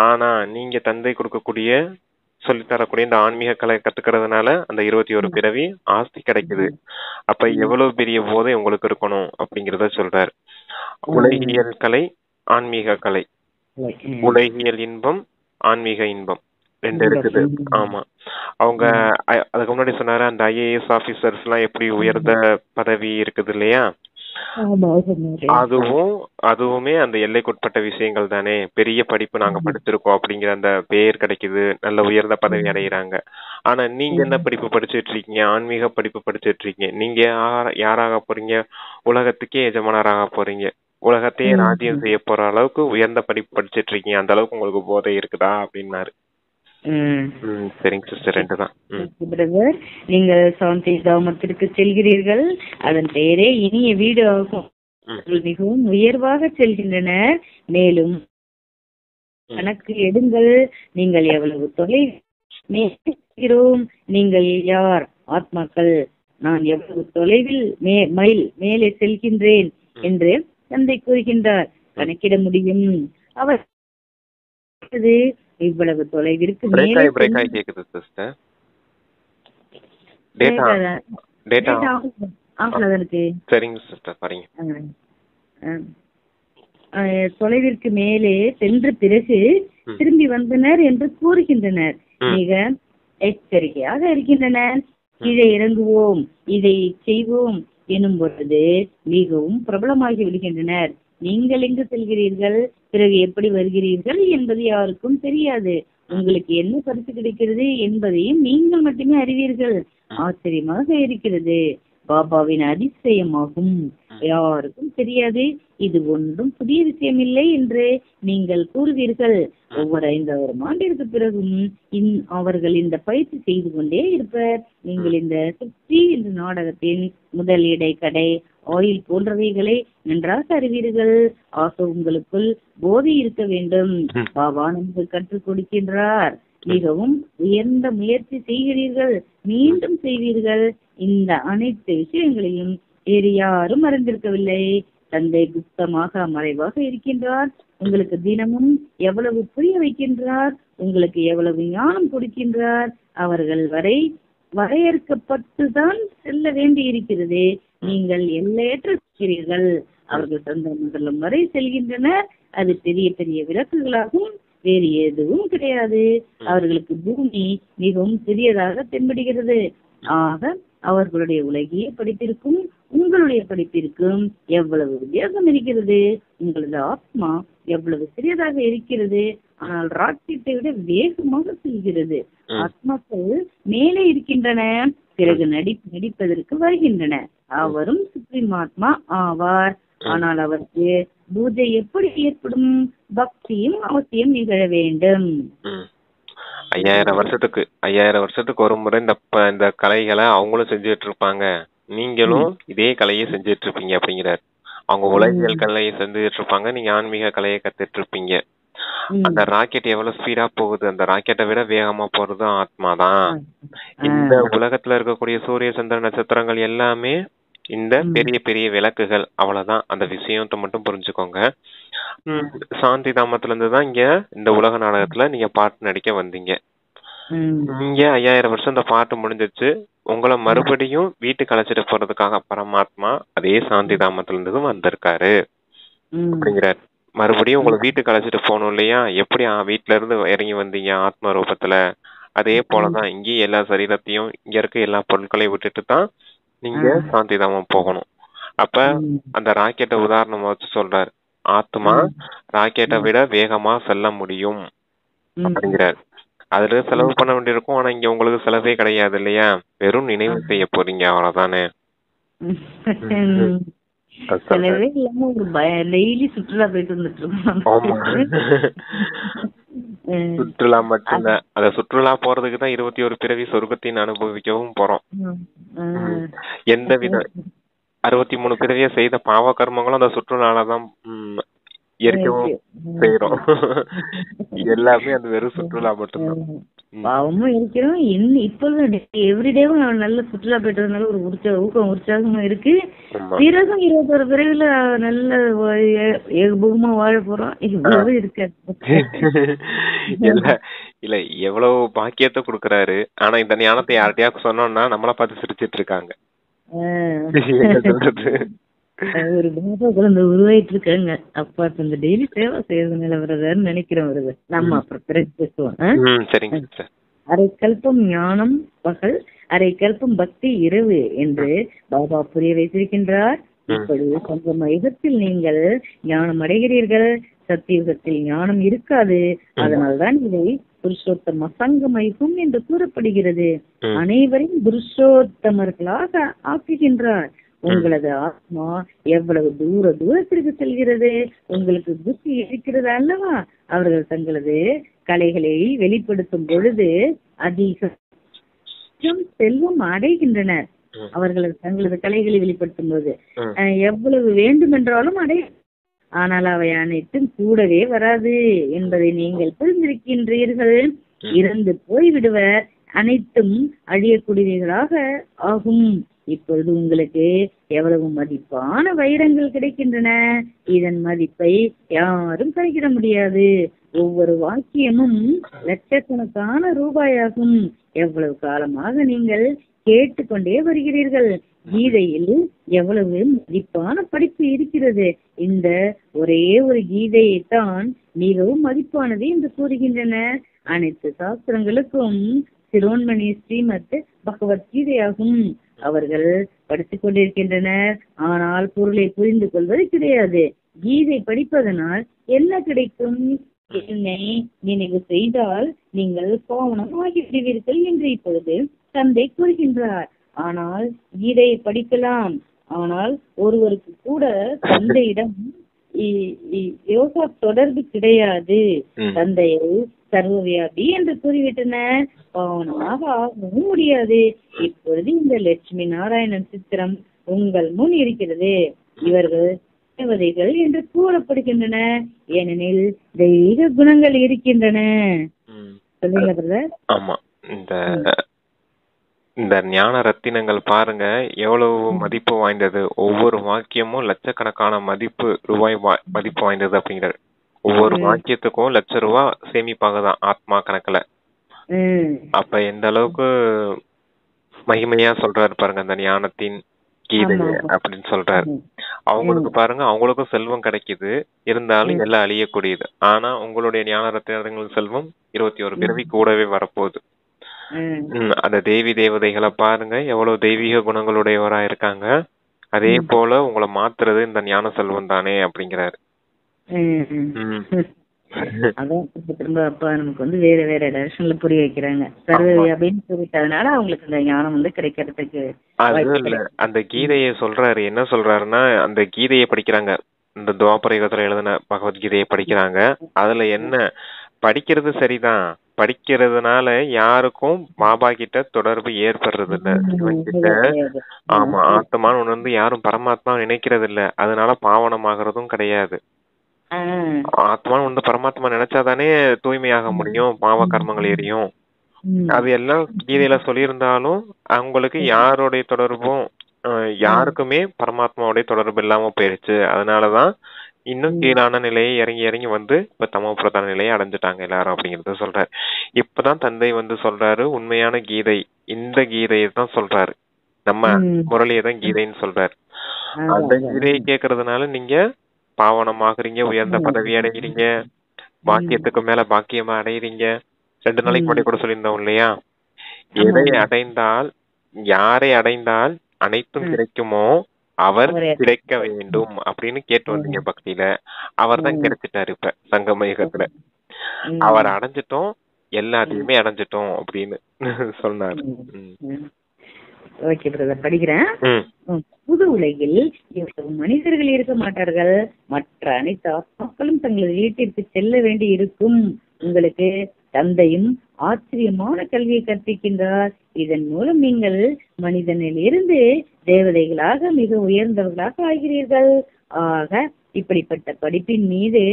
ஆனா நீங்க தந்தை கொடுக்கக்கூடிய சொல்லித்தரக்கூடிய இந்த ஆன்மீக கலை கத்துக்கிறதுனால அந்த 21 பிறவி ஆஸ்தி கிடைக்குது. அப்ப எவ்வளவு பெரிய போதை உங்களுக்கு இருக்கணும் அப்படிங்கறத சொல்றாரு. உலகியல் கலை ஆன்மீக கலை, உலகியல் இன்பம் ஆன்மீக இன்பம் ரெண்டு இருக்குது. ஆமா, அவங்க அதுக்கு முன்னாடி சொன்னாரு அந்த IAS ஆபீசர்ஸ் எல்லாம் எப்படி உயர்ந்த பதவி இருக்குது இல்லையா, அதுவுமே அந்த எல்லைக்குட்பட்ட விஷயங்கள் தானே. பெரிய படிப்பு நாங்க படிச்சிருக்கோம் அப்படிங்கிற அந்த பெயர் கிடைக்குது, நல்ல உயர்ந்த பதவி அடைகிறாங்க. ஆனா நீங்க என்ன படிப்பு படிச்சுட்டு இருக்கீங்க? ஆன்மீக படிப்பு படிச்சுட்டு இருக்கீங்க. நீங்க யாராக போறீங்க? உலகத்துக்கே எஜமானராக போறீங்க. உலகத்தையே ராஜ்யம் செய்ய போற அளவுக்கு உயர்ந்த படிப்பு படிச்சுட்டு இருக்கீங்க. அந்த அளவுக்கு உங்களுக்கு போதை இருக்குதா அப்படின்னாரு. சரிங்க சிஸ்டர், 2 தான். பிரதர், நீங்கள் சாந்தி தாமத்திற்கு செல்கிறீர்கள். அதன் பெயரே இனிய வீடு ஆகும். மிகவும் உயர்வாக செல்கின்றனர். மேலும் கணக்கு எடுங்கள், நீங்கள் எவ்வளவு தொலைகிறோம், நீங்கள் யார் ஆத்மாக்கள், நான் எவ்வளவு தொலைவில் மைல் மேலே செல்கின்றேன் என்று தந்தை கூறுகின்றார். கணக்கிட முடியும். அவர் இவ்வளவு தொலைவிற்கு மேலே தொலைவிற்கு மேலே சென்ற பிறகு திரும்பி வந்தனர் என்று கூறுகின்றனர். மிக எச்சரிக்கையாக இருக்கின்றனர். கீழே இறங்குவோம், இதை செய்வோம் எனும் பொழுது மிகவும் பிரபலமாகி விடுகின்றனர். நீங்கள் எங்கு செல்கிறீர்கள், பிறகு எப்படி வருகிறீர்கள் என்பது யாருக்கும் தெரியாது. உங்களுக்கு என்ன பரிசு கிடைக்கிறது என்பதையும் நீங்கள் மட்டுமே அறிவீர்கள். ஆச்சரியமாக இருக்கிறது. பாபாவின் அதிசயமாகும். யாருக்கும் தெரியாது. இது ஒன்றும் புதிய விஷயம் இல்லை என்று நீங்கள் கூறுவீர்கள். ஒவ்வொரு 5,000 ஆண்டிற்கு பிறகும் அவர்கள் இந்த பயிற்சி செய்து கொண்டே இருப்பர். நீங்கள் இந்த சுற்றி என்ற நாடகத்தின் முதல் இடை கடை ஆயில் போன்றவைகளை நன்றாக அறிவீர்கள். ஆக உங்களுக்குள் போதை இருக்க வேண்டும். பாபா நமக்கு கற்றுக் கொடுக்கின்றார். மிகவும் உயர்ந்த முயற்சி செய்கிறீர்கள், மீண்டும் செய்வீர்கள். இந்த அனைத்து விஷயங்களையும் வேறு யாரும் அறிந்திருக்கவில்லை. தந்தை குப்தமாக மறைவாக இருக்கின்றார். உங்களுக்கு தினமும் எவ்வளவு புரிய வைக்கின்றார், உங்களுக்கு எவ்வளவு ஞானம் கொடுக்கின்றார். அவர்கள் வரையறுக்கப்பட்டுதான் செல்ல வேண்டி இருக்கிறது. நீங்கள் எல்லையற்றீர்கள். அவர்கள் சொந்த மண்டலம் வரை செல்கின்றனர். அது பெரிய பெரிய விளக்குகளாகும், வேறு எதுவும் கிடையாது. அவர்களுக்கு பூமி மிகவும் சிறியதாக தென்படுகிறது. ஆக அவர்களுடைய உலகிய படிப்பிற்கும் உங்களுடைய படிப்பிற்கும் எவ்வளவு வித்தியாசம் இருக்கிறது. உங்களது ஆத்மா எவ்வளவு சிறியதாக இருக்கிறது, ஆனால் ராக்கெட்டை விட வேகமாக செல்கிறது. ஆத்மாக்கள் மேலே இருக்கின்றன, பிறகு நடிப்பதற்கு வருகின்றன. அவரும் சுப்ரீம் ஆத்மா ஆவார். ஆனால் அவருக்கு பூஜை எப்படி ஏற்படும்? பக்தியும் அவசியம் நிகழ வேண்டும். 5000 வருஷத்துக்கு ஒரு முறை இந்த கலைகளை அவங்களும் செஞ்சுட்டு இருப்பாங்க. நீங்களும் இதே கலையை செஞ்சுட்டு இருப்பீங்க அப்படிங்கிறார். அவங்க உலகியல் கலையை செஞ்சுட்டு இருப்பாங்க, நீங்க ஆன்மீக கலையை கத்துட்டு இருப்பீங்க. அந்த ராக்கெட் எவ்வளவு ஸ்பீடா போகுது, அந்த ராக்கெட்டை விட வேகமா போறது ஆத்மாதான். இந்த உலகத்துல இருக்கக்கூடிய சூரிய சந்திர நட்சத்திரங்கள் எல்லாமே இந்த பெரிய பெரிய விளக்குகள், அவ்வளவுதான். அந்த விஷயத்தை மட்டும் புரிஞ்சுக்கோங்க. சாந்தி தாமத்துல இருந்துதான் இங்க இந்த உலக நாடகத்துல நீங்க பாட்டு நடிக்க வந்தீங்க. இங்க 5000 வருஷம் இந்த பாட்டு முடிஞ்சிச்சு. உங்களை மறுபடியும் வீட்டுக்கு அழைச்சிட்டு போறதுக்காக பரமாத்மா அதே சாந்தி தாமத்துல இருந்ததும் வந்திருக்காரு அப்படிங்கிறார். மறுபடியும் உங்களை வீட்டுக்கு அழைச்சிட்டு போகணும் இல்லையா? எப்படி வீட்டுல இருந்து இறங்கி வந்தீங்க ஆத்ம ரூபத்துல, அதே போலதான் இங்கேயும் எல்லா சரீரத்தையும் இங்க இருக்க எல்லா பொருட்களையும் விட்டுட்டு தான் நீங்க சாந்தி தாமம் போகணும். அப்ப அந்த ராக்கெட்டை உதாரணமா வச்சு சொல்றாரு. ஆத்மா ராக்கெட்டை விட வேகமா செல்ல முடியும் அப்படிங்கிறார். அதுல செலவு பண்ண வேண்டியிருக்கும். ஆனா இங்க உங்களுக்கு செலவே கிடையாது இல்லையா? வெறும் நினைவு செய்ய போறீங்க, அவ்வளவுதானே. செலவே இல்லாம ஒரு டெய்லி சுற்றுலா போயிட்டு வந்துட்டு இருக்கோம். சுற்றுலா மட்டும்தான். அத சுற்றுலா போறதுக்குதான் 21 பிறவி சொர்க்கத்தின் அனுபவிக்கவும் போறோம். எந்த வித 63 பிறவிய செய்த பாவ கர்மங்களும் அந்த சுற்றுலாலதான் இருக்கவும் செய்யறோம். எல்லாமே அந்த வெறும் சுற்றுலா மட்டும்தான். பாவமும் இருக்கிறோம். இப்ப எவ்ரிடேவும் நல்ல சுற்றுலா போயிட்டதுனால ஒரு உற்சாகமா இருக்கு. பிறகும் 21 பிறகுல நல்ல ஏகபோகமா வாழ போறோம். இவ்வளவு இருக்காது இல்ல எவ்வளவு பாக்கியத்தை கொடுக்கறாரு. ஆனா இந்த ஞானத்தை யார்கிட்டயா சொன்னோம்னா நம்மள பார்த்து சிரிச்சிட்டு இருக்காங்க. ஒரு பாபா குழந்தை உருவாயிட்டு இருக்காங்க. அப்பா இந்த டெய்லி சேவை செய்யறது நிலவரதான்னு நினைக்கிறேன். வருது நம்ம அப்புறம் பேசுவோம். அரை கல்பம் ஞானம் பகல், அரை கல்பம் பக்தி இரவு என்று பாபா புரிய வைத்திருக்கின்றார். இப்படி சங்கம யுகத்தில் நீங்கள் ஞானம் அடைகிறீர்கள். சத்தியுகத்தில் ஞானம் இருக்காது. அதனால்தான் இதை புருஷோத்தம சங்கமயுகம் என்று கூறப்படுகிறது. அனைவரையும் புருஷோத்தமர்களாக ஆக்குகின்றார். உங்களது ஆத்மா எவ்வளவு தூரத்திற்கு செல்கிறது, உங்களுக்கு புத்தி இருக்கிறது அல்லவா? அவர்கள் தங்களது கலைகளை வெளிப்படுத்தும் பொழுது அதிகம் செல்வம் அடைகின்றனர். அவர்கள் தங்களது கலைகளை வெளிப்படுத்தும் போது எவ்வளவு வேண்டுமென்றாலும் ஆனால் அவை அனைத்தும் கூடவே வராது என்பதை நீங்கள் புரிந்திருக்கின்றீர்கள். இறந்து போய்விடுவர், அனைத்தும் அழியக்கூடியவர்களாக ஆகும். இப்பொழுது உங்களுக்கு எவ்வளவு மதிப்பான வைரங்கள் கிடைக்கின்றன. இதன் மதிப்பை யாரும் கணக்கிட முடியாது. ஒவ்வொரு வாக்கியமும் லட்சக்கணக்கான ரூபாயாகும். எவ்வளவு காலமாக நீங்கள் கேட்டுக்கொண்டே வருகிறீர்கள். கீதையில் எவ்வளவு மதிப்பான படிப்பு இருக்கிறது. இந்த ஒரே ஒரு கீதையைத்தான் மிகவும் மதிப்பானது என்று கூறுகின்றன. அனைத்து சாஸ்திரங்களுக்கும் சிரோன்மணி ஸ்ரீமத் பகவத்கீதையாகும். அவர்கள் படித்துக் கொண்டிருக்கின்றனர், ஆனால் பொருளை புரிந்து கொள்வது கிடையாது. கீதை படிப்பதனால் என்ன கிடைக்கும்? என்னை நினைவு செய்தால் நீங்கள் பாவனம் ஆகிவிடுவீர்கள் என்று இப்பொழுது தந்தை கூறுகின்றார். ஆனால் கீதையை படிக்கலாம், ஆனால் ஒருவருக்கு கூட தந்தையிடம் யோகா தொடர்பு கிடையாது. தந்தையை சர்வவியாபி என்று கூறிவிட்டனர், பாவனமாக ஆகவும் முடியாது. இப்பொழுது இந்த லட்சுமி நாராயணன் சித்திரம் உங்கள் முன் இருக்கிறது. இவர்கள் தேவதைகள் என்று கூறப்படுகின்றன, ஏனெனில் தெய்வீக குணங்கள் இருக்கின்றன. சொல்லுங்க பிரதர். ஆமா, இந்த ஞான ரத்தினங்கள் பாருங்க எவ்வளவு மதிப்பு வாய்ந்தது. ஒவ்வொரு வாக்கியமும் லட்சக்கணக்கான ரூபாய் மதிப்பு வாய்ந்தது அப்படிங்கிறது. ஒவ்வொரு வாக்கியத்துக்கும் ₹1,00,000 சேமிப்பாகதான் ஆத்மா கணக்குல. அப்ப எந்த அளவுக்கு மகிமையா சொல்றாரு பாருங்க அந்த ஞானத்தின் கீதை அப்படின்னு சொல்றாரு. அவங்களுக்கு பாருங்க, அவங்களுக்கும் செல்வம் கிடைக்குது, இருந்தாலும் எல்லாம் அழியக்கூடியது. ஆனா உங்களுடைய ஞான ரத்தினங்கள் செல்வம் 21 பிறவி கூடவே வரப்போகுது. அந்த தேவி தேவதைகளை பாருங்க எவ்வளவு தெய்வீக குணங்களுடையவரா இருக்காங்க. அதே போல உங்களை மாத்துறது இந்த ஞான செல்வம் தானே அப்படிங்கிறாரு. அதான் திரும்ப அப்பா நமக்கு வந்து வேற வேற டைரக்ஷன்ல புரிய வைக்கிறாங்க. சர்வே அப்படின்னு சொல்லிட்டதுனால அவங்களுக்கு இந்த ஞானம் வந்து கிடைக்கிறதுக்கு அது இல்ல. அந்த கீதையை சொல்றாரு, என்ன சொல்றாருன்னா, அந்த கீதையை படிக்கிறாங்க, இந்த துவாபர யுகத்துல எழுதின பகவத்கீதையை படிக்கிறாங்க. அதுல என்ன படிக்கிறது சரிதான், படிக்கிறதுனால யாருக்கும் பாபா கிட்ட தொடர்பு ஏற்படுறது இல்ல. இவங்கிட்ட ஆமா ஆத்மான்னு உணர்ந்து யாரும் பரமாத்மா நினைக்கிறது இல்ல, அதனால பாவனமாகறதும் கிடையாது. ஆத்மான்னு வந்து பரமாத்மா நினைச்சாதானே தூய்மையாக முடியும், பாவ கர்மங்கள் எரியும். அது எல்லாம் கீதையில சொல்லியிருந்தாலும் அவங்களுக்கு யாருடைய தொடர்பும் யாருக்குமே பரமாத்மாவுடைய தொடர்பு இல்லாம போயிருச்சு. அதனாலதான் இன்னும் கீழான நிலையை இறங்கி இறங்கி வந்து இப்ப தமோ பிரதான நிலையை அடைஞ்சிட்டாங்க எல்லாரும் அப்படிங்கறத சொல்றாரு. இப்பதான் தந்தை வந்து சொல்றாரு உண்மையான கீதை இந்த கீதையை தான் சொல்றாரு, நம்ம முரளியை தான் கீதைன்னு சொல்றாரு. அந்த கீதையை கேட்கறதுனால நீங்க பாவனமாகறீங்க, உயர்ந்த பதவி அடைகிறீங்க, பாக்கியத்துக்கு மேல பாக்கியமா அடைகிறீங்க. 2 நாளைக்கு முன்னாடி கூட சொல்லியிருந்தோம் இல்லையா, எதை அடைந்தால் யாரை அடைந்தால் அனைத்தும் கிடைக்குமோ அவர் கிடைக்க வேண்டும் அப்படின்னு கேட்டு வந்தீங்க பக்தியில. அவர் தான் கிடைச்சிட்டாரு இப்ப சங்கம யுகத்துல. அவர் அடைஞ்சிட்டோம், எல்லாத்தையுமே அடைஞ்சிட்டோம் அப்படின்னு சொன்னாரு. ஓகே பிரதர், படிக்கிறேன். புது உலகில் இவ்வளவு மனிதர்கள் இருக்க மாட்டார்கள். மற்ற அனைத்து ஆத்மாக்களும் தங்களது வீட்டிற்கு செல்ல வேண்டி இருக்கும். உங்களுக்கு தந்தையும் ஆச்சரியமான கல்வியை கற்பிக்கின்றார். இதன் மூலம் நீங்கள் மனிதனில் இருந்து தேவதைகளாக மிக உயர்ந்தவர்களாக ஆகிறீர்கள். ஆக இப்படிப்பட்ட படிப்பின் மீது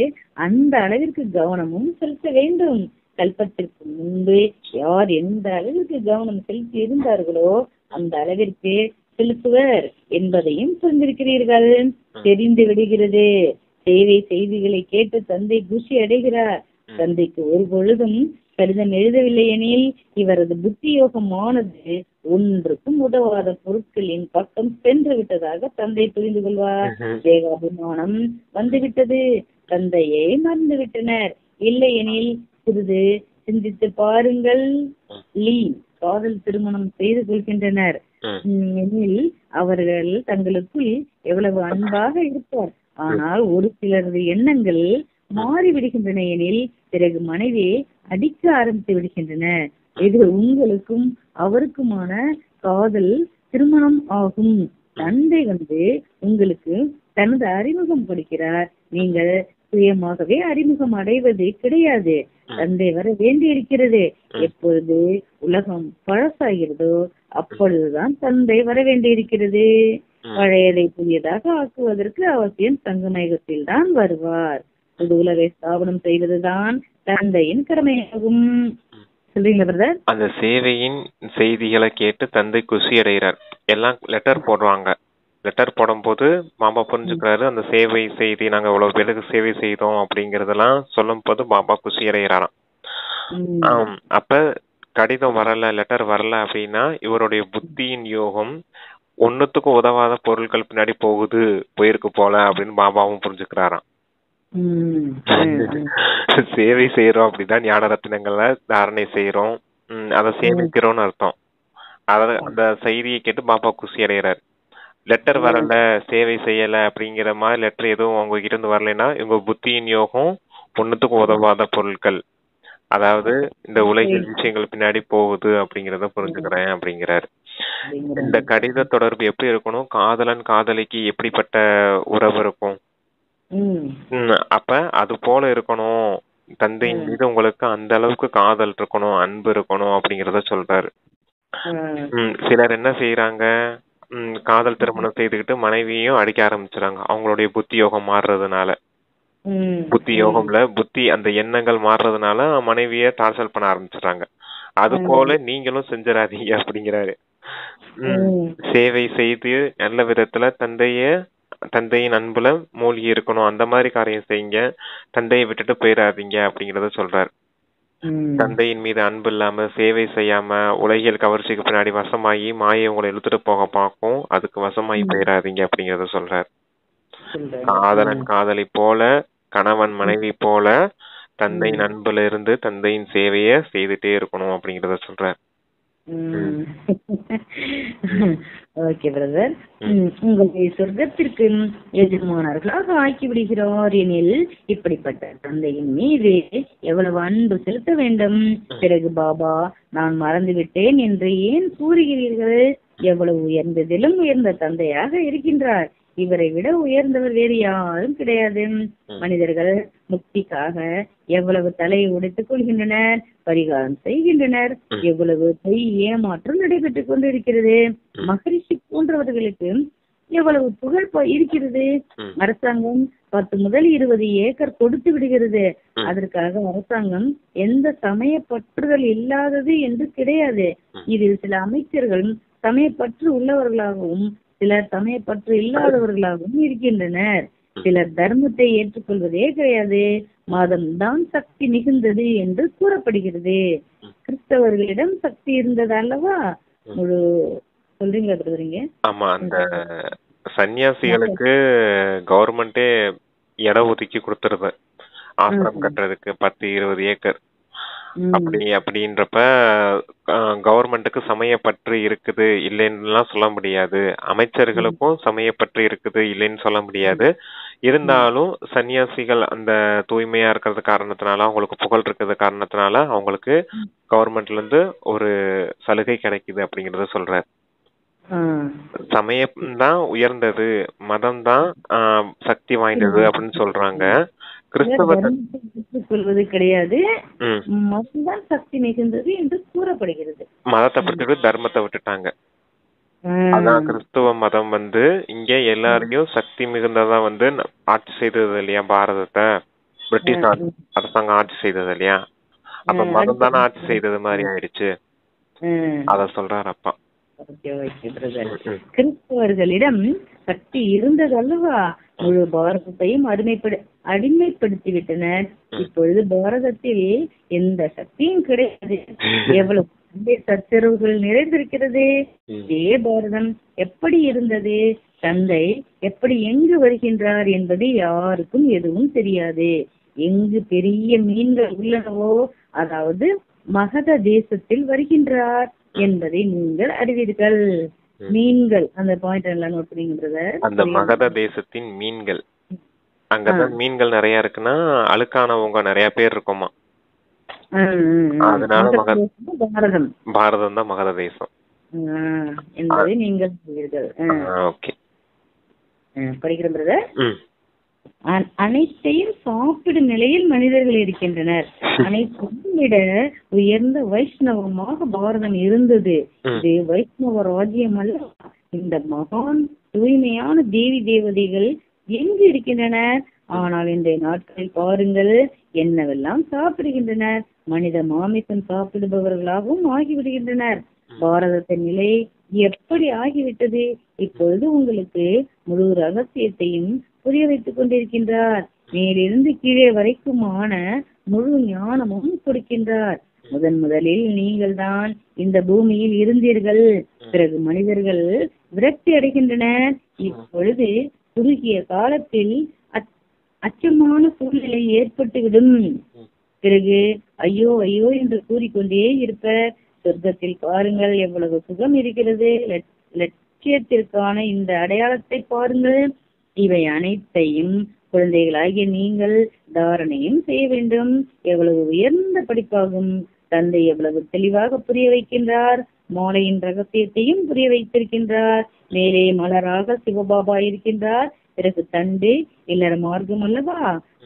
அந்த அளவிற்கு கவனமும் செலுத்த வேண்டும். கல்பத்திற்கு முன்பு யார் எந்த அளவிற்கு கவனம் செலுத்தி இருந்தார்களோ அந்த அளவிற்கு செலுத்துவர் என்பதையும் புரிந்திருக்கிறீர்கள். தெரிந்து விடுகிறது. சேவை செய்திகளை கேட்டு தந்தை குஷி அடைகிறார். தந்தைக்கு ஒரு பொழுதும் கடிதம் எழுதவில்லை எனில் இவரது புத்தி யோகமானது ஒன்றுக்கும் உதவாத பொருட்களின் பக்கம் சென்று விட்டதாக தந்தை புரிந்து கொள்வார். தேகாபிமானம் வந்துவிட்டது, தந்தையை மறந்து விட்டனர். இல்லை எனில் சிறிது சிந்தித்து பாருங்கள். காதல் திருமணம் செய்து கொள்கின்றனர் எனில் அவர்கள் தங்களுக்குள் எவ்வளவு அன்பாக இருப்பார். ஆனால் ஒரு சிலரது எண்ணங்கள் மாறிவிடுகின்றன எனில் பிறகு மனைவி அடிக்க ஆரம்பித்து விடுகின்றன. இது உங்களுக்கும் அவருக்குமான காதல் திருமணம் ஆகும். தந்தை உங்களுக்கு தனது அறிமுகம் கொடுக்கிறார். நீங்கள் சுயமாகவே அறிமுகம் அடைவது கிடையாது. தந்தை வர வேண்டி இருக்கிறது. எப்பொழுது உலகம் பழசாகிறதோ அப்பொழுதுதான் தந்தை வர வேண்டி இருக்கிறது. பழையதை புதியதாக ஆக்குவதற்கு அவசியம் சங்கமேகத்தில் தான் வருவார். புது உலகை ஸ்தாபனம் செய்வதுதான் தந்தையின் கடமையாகும். சொல்றீங்களா பிரதர்? அந்த சேவையின் செய்திகளை கேட்டு தந்தை குஷி அடைகிறார். எல்லாம் லெட்டர் போடுவாங்க. லெட்டர் போடும்போது பாபா புரிஞ்சுக்கிறாரு, அந்த சேவை செய்தி நாங்க இவ்வளவு பேருக்கு சேவை செய்தோம் அப்படிங்கறதெல்லாம் சொல்லும் போது பாபா குஷி அடைகிறாராம். அப்ப கடிதம் வரல, லெட்டர் வரல அப்படின்னா இவருடைய புத்தியின் யோகம் ஒன்னுத்துக்கும் உதவாத பொருட்கள் பின்னாடி போயிருக்கு போல அப்படின்னு பாபாவும் புரிஞ்சுக்கிறாராம். சேவை செய்யறோம் அப்படிதான் ஞான ரத்தினங்களை தாரணை செய்யறோம், அதை சேமிக்கிறோம்னு அர்த்தம். அந்த செய்தியை கேட்டு பாபா குஷி அடைகிறார். லெட்டர் வரல, சேவை செய்யல அப்படிங்கிற மாதிரி லெட்டர் எதுவும் உங்ககிட்ட இருந்து வரலைன்னா இவங்க புத்தியின் யோகம் ஒன்னுத்துக்கும் உதவாத பொருட்கள், அதாவது இந்த உலகில் விஷயங்கள் பின்னாடி போகுது அப்படிங்கறத புரிஞ்சுக்கிறேன் அப்படிங்கிறாரு. இந்த கடித தொடர்பு எப்படி இருக்கணும்? காதலன் காதலிக்கு எப்படிப்பட்ட உறவு இருக்கும்? அப்ப அது போல இருக்கணும். தந்தையின் மீது உங்களுக்கு அந்த அளவுக்கு காதல் இருக்கணும், அன்பு இருக்கணும் அப்படிங்கறத சொல்றாரு. சிலர் என்ன செய்யறாங்க, காதல் திருமணம் செய்துக்கிட்டு மனைவியையும் அடிக்க ஆரம்பிச்சுறாங்க. அவங்களுடைய புத்தி யோகம் மாறுறதுனால, புத்தி யோகம்ல புத்தி அந்த எண்ணங்கள் மாறுறதுனால மனைவிய டார்ச்சர் பண்ண ஆரம்பிச்சுறாங்க. அது போல நீங்களும் செஞ்சிடாதீங்க அப்படிங்கிறாரு. சேவை செய்து நல்ல விதத்துல தந்தையின் அன்புல மூழ்கி இருக்கணும், அந்த மாதிரி காரியம் செய்யுங்க, தந்தையை விட்டுட்டு போயிடாதீங்க அப்படிங்கறத சொல்றாரு. தந்தையின் மீது அன்பு இல்லாம சேவை செய்யாம உலகியல் கவர்ச்சிக்கு பின்னாடி வசமாகி மாயை உங்களை இழுத்துட்டு போக பார்க்கும், அதுக்கு வசமாகி போயிடாதீங்க அப்படிங்கறத சொல்றாரு. காதலன் காதலி போல, கணவன் மனைவி போல தந்தையின் அன்புல இருந்து தந்தையின் சேவைய செய்துட்டே இருக்கணும் அப்படிங்கறத சொல்றாரு. Okay brother. உங்களை சொர்க்கத்திற்கு எஜமானர்களாக ஆக்கி விடுகிறார் எனில் இப்படிப்பட்ட தந்தையின் மீது எவ்வளவு அன்பு செலுத்த வேண்டும். பிறகு பாபா நான் மறந்து விட்டேன் என்று ஏன் கூறுகிறீர்கள்? எவ்வளவு உயர்ந்ததிலும் உயர்ந்த தந்தையாக இருக்கின்றார். இவரை விட உயர்ந்தவர் வேறு யாரும் கிடையாது. மனிதர்கள் முக்திக்காக எவ்வளவு தலையை உடைத்துக் கொள்கின்றனர், பரிகாரம் செய்கின்றனர், எவ்வளவு பொய் ஏமாற்றம் நடைபெற்றுக் கொண்டிருக்கிறது. மகரிஷி போன்றவர்களுக்கு எவ்வளவு புகழ் இருக்கிறது. அரசாங்கம் 10 முதல் 20 ஏக்கர் கொடுத்து விடுகிறது. அதற்காக அரசாங்கம் எந்த சமய பற்றுதல் இல்லாதது என்று கிடையாது. இதில் சில அமைச்சர்கள் சமயப்பற்று உள்ளவர்களாகவும் சிலர் சமயப்பற்று இல்லாதவர்களாகவும் இருக்கின்றனர். சிலர் தர்மத்தை ஏற்றுக்கொள்வதே கிடையாது. மதம் தான் சக்தி மிகுந்தது என்று கூறப்படுகிறது. கிறிஸ்தவர்களிடம் சக்தி இருந்தது அல்லவா? முழு சொல்றீங்களா பிரதரிங்க? ஆமா, அந்த சன்னியாசிகளுக்கு கவர்மெண்டே இடம் ஒதுக்கி கொடுத்துருது ஆசிரம் கட்டுறதுக்கு 10-20 ஏக்கர். அப்படின்றப்ப கவர்மெண்ட்டுக்கு சமயப்பற்று இருக்குது இல்லைன்னு சொல்ல முடியாது, அமைச்சர்களுக்கும் சமயப்பற்று இருக்குது இல்லைன்னு சொல்ல முடியாது. இருந்தாலும் சன்னியாசிகள் அந்த தூய்மையா இருக்கிறது காரணத்தினால, அவங்களுக்கு புகழ் இருக்கிறது காரணத்தினால அவங்களுக்கு கவர்மெண்ட்ல இருந்து ஒரு சலுகை கிடைக்குது அப்படிங்கறத சொல்றாரு. சமயம் தான் உயர்ந்தது, மதம் தான் சக்தி வாய்ந்தது அப்படின்னு சொல்றாங்க. சொல்வது கிடையாது, மதம்தான் சக்தி மிகுந்தது என்று கூறப்படுகிறது. மதத்தை விட்டுட்டு தர்மத்தை விட்டுட்டாங்க. அதான் கிறிஸ்துவ மதம் இங்க எல்லாரையும் சக்தி மிகுந்ததா ஆட்சி செய்தது இல்லையா? பாரதத்தை பிரிட்டிஷ் அரசாங்கம் ஆட்சி செய்தது இல்லையா? அப்ப மதம் தானே ஆட்சி செய்தது மாதிரி ஆயிடுச்சு. அத சொல்றாரு அப்பா. கிறிஸ்தவர்களிடம் சக்தி இருந்தது அல்லவா? முழு பாரதத்தையும் அடிமைப்படுத்தி விட்டனர். இப்பொழுது பாரதத்தில் எந்த சக்தியும் கிடையாது. எவ்வளவு சச்சரவுகள் நிறைந்திருக்கிறது. இதே பாரதம் எப்படி இருந்தது, தந்தை எப்படி எங்கு வருகின்றார் என்பது யாருக்கும் எதுவும் தெரியாது. எங்கு பெரிய மீன்கள் உள்ளனவோ, அதாவது மகத தேசத்தில் வருகின்றார் என்பதை நீங்கள் அறிவீர்கள். மீன்கள், அந்த பாயிண்ட் எல்லாம் நோட் பண்ணிங்கன்றத. அந்த மகத தேசத்தின் மீன்கள், அங்கதான் மீன்கள் நிறைய இருக்குன்னா அழுக்கானவங்க நிறைய பேர் இருக்குமா. அதனால மகத தேசம் பாரதம் பாரதம் தான் மகத தேசம் என்பதை நீங்கள் சொல்வீர்கள். ஓகே, படிக்கிறேன் பிரதர். அனைத்தையும் சாப்பிடும் நிலையில் மனிதர்கள் இருக்கின்றனர். அனைத்தையும் விட உயர்ந்த வைஷ்ணவமாக பாரதம் இருந்தது. இது வைஷ்ணவ ராஜ்யம் அல்ல. இந்த மகான் தூய்மையான தேவி தேவதைகள் எங்கு இருக்கின்றனர்? ஆனால் இன்றைய நாட்களில் பாருங்கள், என்னவெல்லாம் சாப்பிடுகின்றனர். மனித மாமிசம் சாப்பிடுபவர்களாகவும் ஆகிவிடுகின்றனர். பாரதத்தின் நிலை எப்படி ஆகிவிட்டது? இப்பொழுது உங்களுக்கு முழு ரகசியத்தையும் புரிய வைத்துக் கொண்டிருக்கின்றார். மேலிருந்து கீழே வரைக்குமான முழு ஞானமும் கொடுக்கின்றார். முதலில் நீங்கள் தான் இந்த பூமியில் இருந்தீர்கள். பிறகு மனிதர்கள் விரக்தி அடைகின்றனர். இப்பொழுது குறுகிய காலத்தில் அச்சமான சூழ்நிலை ஏற்பட்டுவிடும். பிறகு ஐயோ ஐயோ என்று கூறிக்கொண்டே இருப்பர். சொர்க்கத்தில் பாருங்கள் எவ்வளவு சுகம் இருக்கிறது. லட்சியத்திற்கான இந்த அடையாளத்தை பாருங்கள். இவை அனைத்தையும் குழந்தைகளாகிய நீங்கள் தாரணையும் செய்ய வேண்டும். எவ்வளவு உயர்ந்த படிப்பாகும். தந்தை எவ்வளவு தெளிவாக புரிய வைக்கின்றார். மாலையின் ரகசியத்தையும் புரிய வைத்திருக்கின்றார். மேலே மலராக சிவபாபா இருக்கின்றார். பிறகு தண்டு இல்லற மார்க்கம் அல்லவா?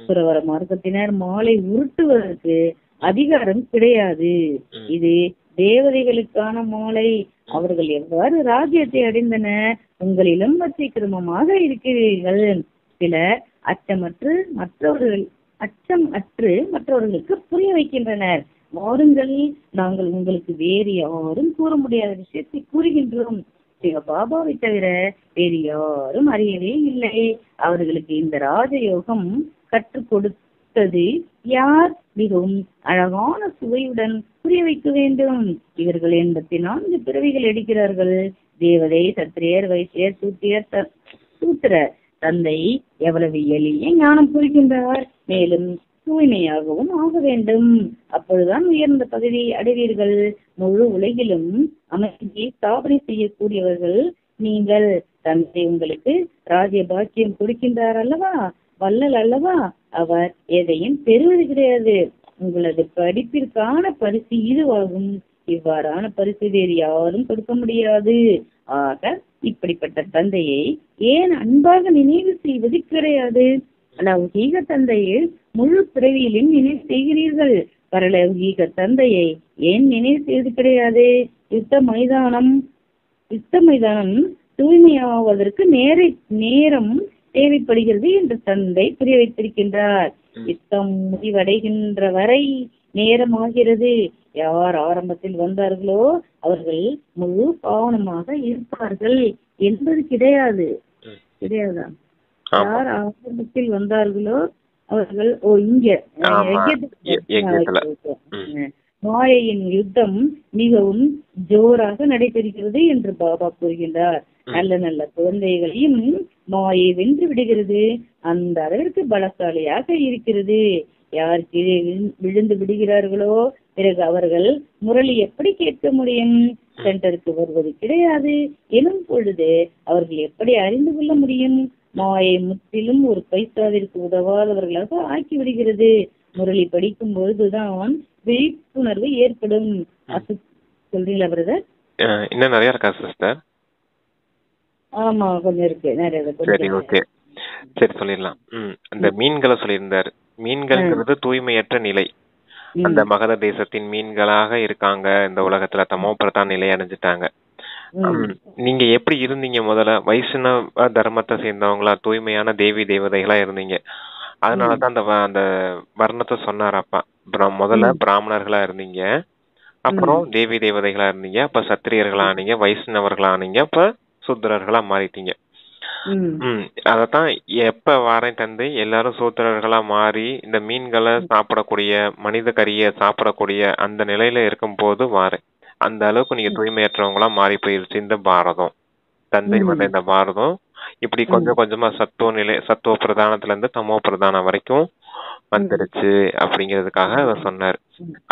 சுரவர மார்க்கத்தினர் மாலை உருட்டுவதற்கு அதிகாரம் கிடையாது. இது தேவதைகளுக்கான மாலை. அவர்கள் எவ்வாறு ராஜ்யத்தை அடைந்தனர்? உங்களிலும் வசீக்கிரமமாக இருக்கிறீர்கள். சிலர் அச்சம் அற்று மற்றவர்களுக்கு புரிய வைக்கின்றனர். வாருங்கள், நாங்கள் உங்களுக்கு வேறு யாரும் கூற முடியாத விஷயத்தை கூறுகின்றோம். சிவபாபாவை தவிர வேறு யாரும் அறியவே இல்லை. அவர்களுக்கு இந்த ராஜயோகம் கற்றுக் கொடுத்தது யார்? மிகவும் அழகான சுவையுடன் புரிய வைக்க வேண்டும். இவர்கள் 84 பிறவிகள் எடுக்கிறார்கள். தேவதை, சத்திரியர், வைசியர், சூத்திரர். தந்தை எவ்வளவு எளிய ஞானம் புரிகின்றார். மேலும் தூய்மையாகவும் ஆக வேண்டும். அப்பொழுதுதான் உயர்ந்த பதவியை அடைவீர்கள். முழு உலகிலும் அமைதியை ஸ்தாபனை செய்யக்கூடியவர்கள் நீங்கள். தந்தை உங்களுக்கு ராஜ்ய பாக்கியம் கொடுக்கின்றார் அல்லவா? வல்லல் அல்லவா? அவர் எதையும் பெறுவது கிடையாது. உங்களது படிப்பிற்கான பரிசு இதுவாகும். இவ்வாறான பரிசு வேறு யாரும் கொடுக்க முடியாது. ஆக இப்படிப்பட்ட தந்தையை ஏன் அன்பாக நினைவு செய்வது கிடையாது? லௌகீக தந்தையை முழு பிறவியிலும் நினைவு செய்கிறீர்கள். பரலௌகீக தந்தையை ஏன் நினைவு செய்வது கிடையாது? யுத்த மைதானம் தூய்மையாவதற்கு நேரம் தேவைப்படுகிறது என்று தந்தை புரிய வைத்திருக்கின்றார். யுத்தம் முடிவடைகின்ற வரை நேரம் ஆகிறது. யார் ஆரம்பத்தில் வந்தார்களோ அவர்கள் முழு பாவனமாக இருப்பார்கள் என்பது கிடையாது. கிடையாதா? யார் ஆரம்பத்தில் வந்தார்களோ அவர்கள் மாயையின் யுத்தம் மிகவும் ஜோராக நடைபெறுகிறது என்று பாபா கூறுகின்றார். நல்ல குழந்தைகளையும் மாயை வென்று விடுகிறது. அந்த அளவிற்கு பலசாலியாக இருக்கிறது. யார் கீழே விழுந்து விடுகிறார்களோ பிறகு அவர்கள் முரளி எப்படி கேட்க முடியும்? சென்டருக்கு வருவது கிடையாது எனும் பொழுது அவர்கள் எப்படி அறிந்து கொள்ள முடியும்? மாயை முற்றிலும் ஒரு பைசாவிற்கு உதவாதவர்களாக ஆக்கி விடுகிறது. முரளி படிக்கும் பொழுதுதான் விழிப்புணர்வு ஏற்படும். சொல்றீங்களா பிரதர்? இன்னும் நிறைய இருக்கா சிஸ்டர்? ஆமா, கொஞ்சம் இருக்கு, நிறைய. சரி, ஓகே, சரி, சொல்லிடலாம். அந்த மீன்களை சொல்லியிருந்தாரு. மீன்கள்ங்கிறது தூய்மையற்ற நிலை. அந்த மகத தேசத்தின் மீன்களாக இருக்காங்க. இந்த உலகத்துல தமோ பிரதான் நிலை அடைஞ்சிட்டாங்க. நீங்க எப்படி இருந்தீங்க? முதல்ல வைஷ்ணவ தர்மத்தை சேர்ந்தவங்களா, தூய்மையான தேவி தேவதைகளா இருந்தீங்க. அதனாலதான் அந்த வர்ணத்தை சொன்னாரப்பா. முதல்ல பிராமணர்களா இருந்தீங்க, அப்புறம் தேவி தேவதைகளா இருந்தீங்க, அப்ப சத்திரியர்களா ஆனீங்க, வைஷ்ணவர்களா ஆனீங்க, அப்ப சூத்திரர்களா மாறிட்டீங்க. அதத்தான் எப்ப வாரேன் தந்தை எல்லாரும் சூத்திரர்களா மாறி இந்த மீன்களை சாப்பிடக்கூடிய, மனித கறியை சாப்பிடக்கூடிய அந்த நிலையில இருக்கும் போது வாரேன். அந்த அளவுக்கு நீங்க தூய்மையற்றவங்களா மாறி போயிருச்சு இந்த பாரதம். தந்தை வந்து இந்த பாரதம் இப்படி கொஞ்சம் கொஞ்சமா சத்துவ பிரதானத்துல இருந்து தமோ பிரதானம் வரைக்கும் வந்துருச்சு அப்படிங்கிறதுக்காக அதை சொன்னாரு.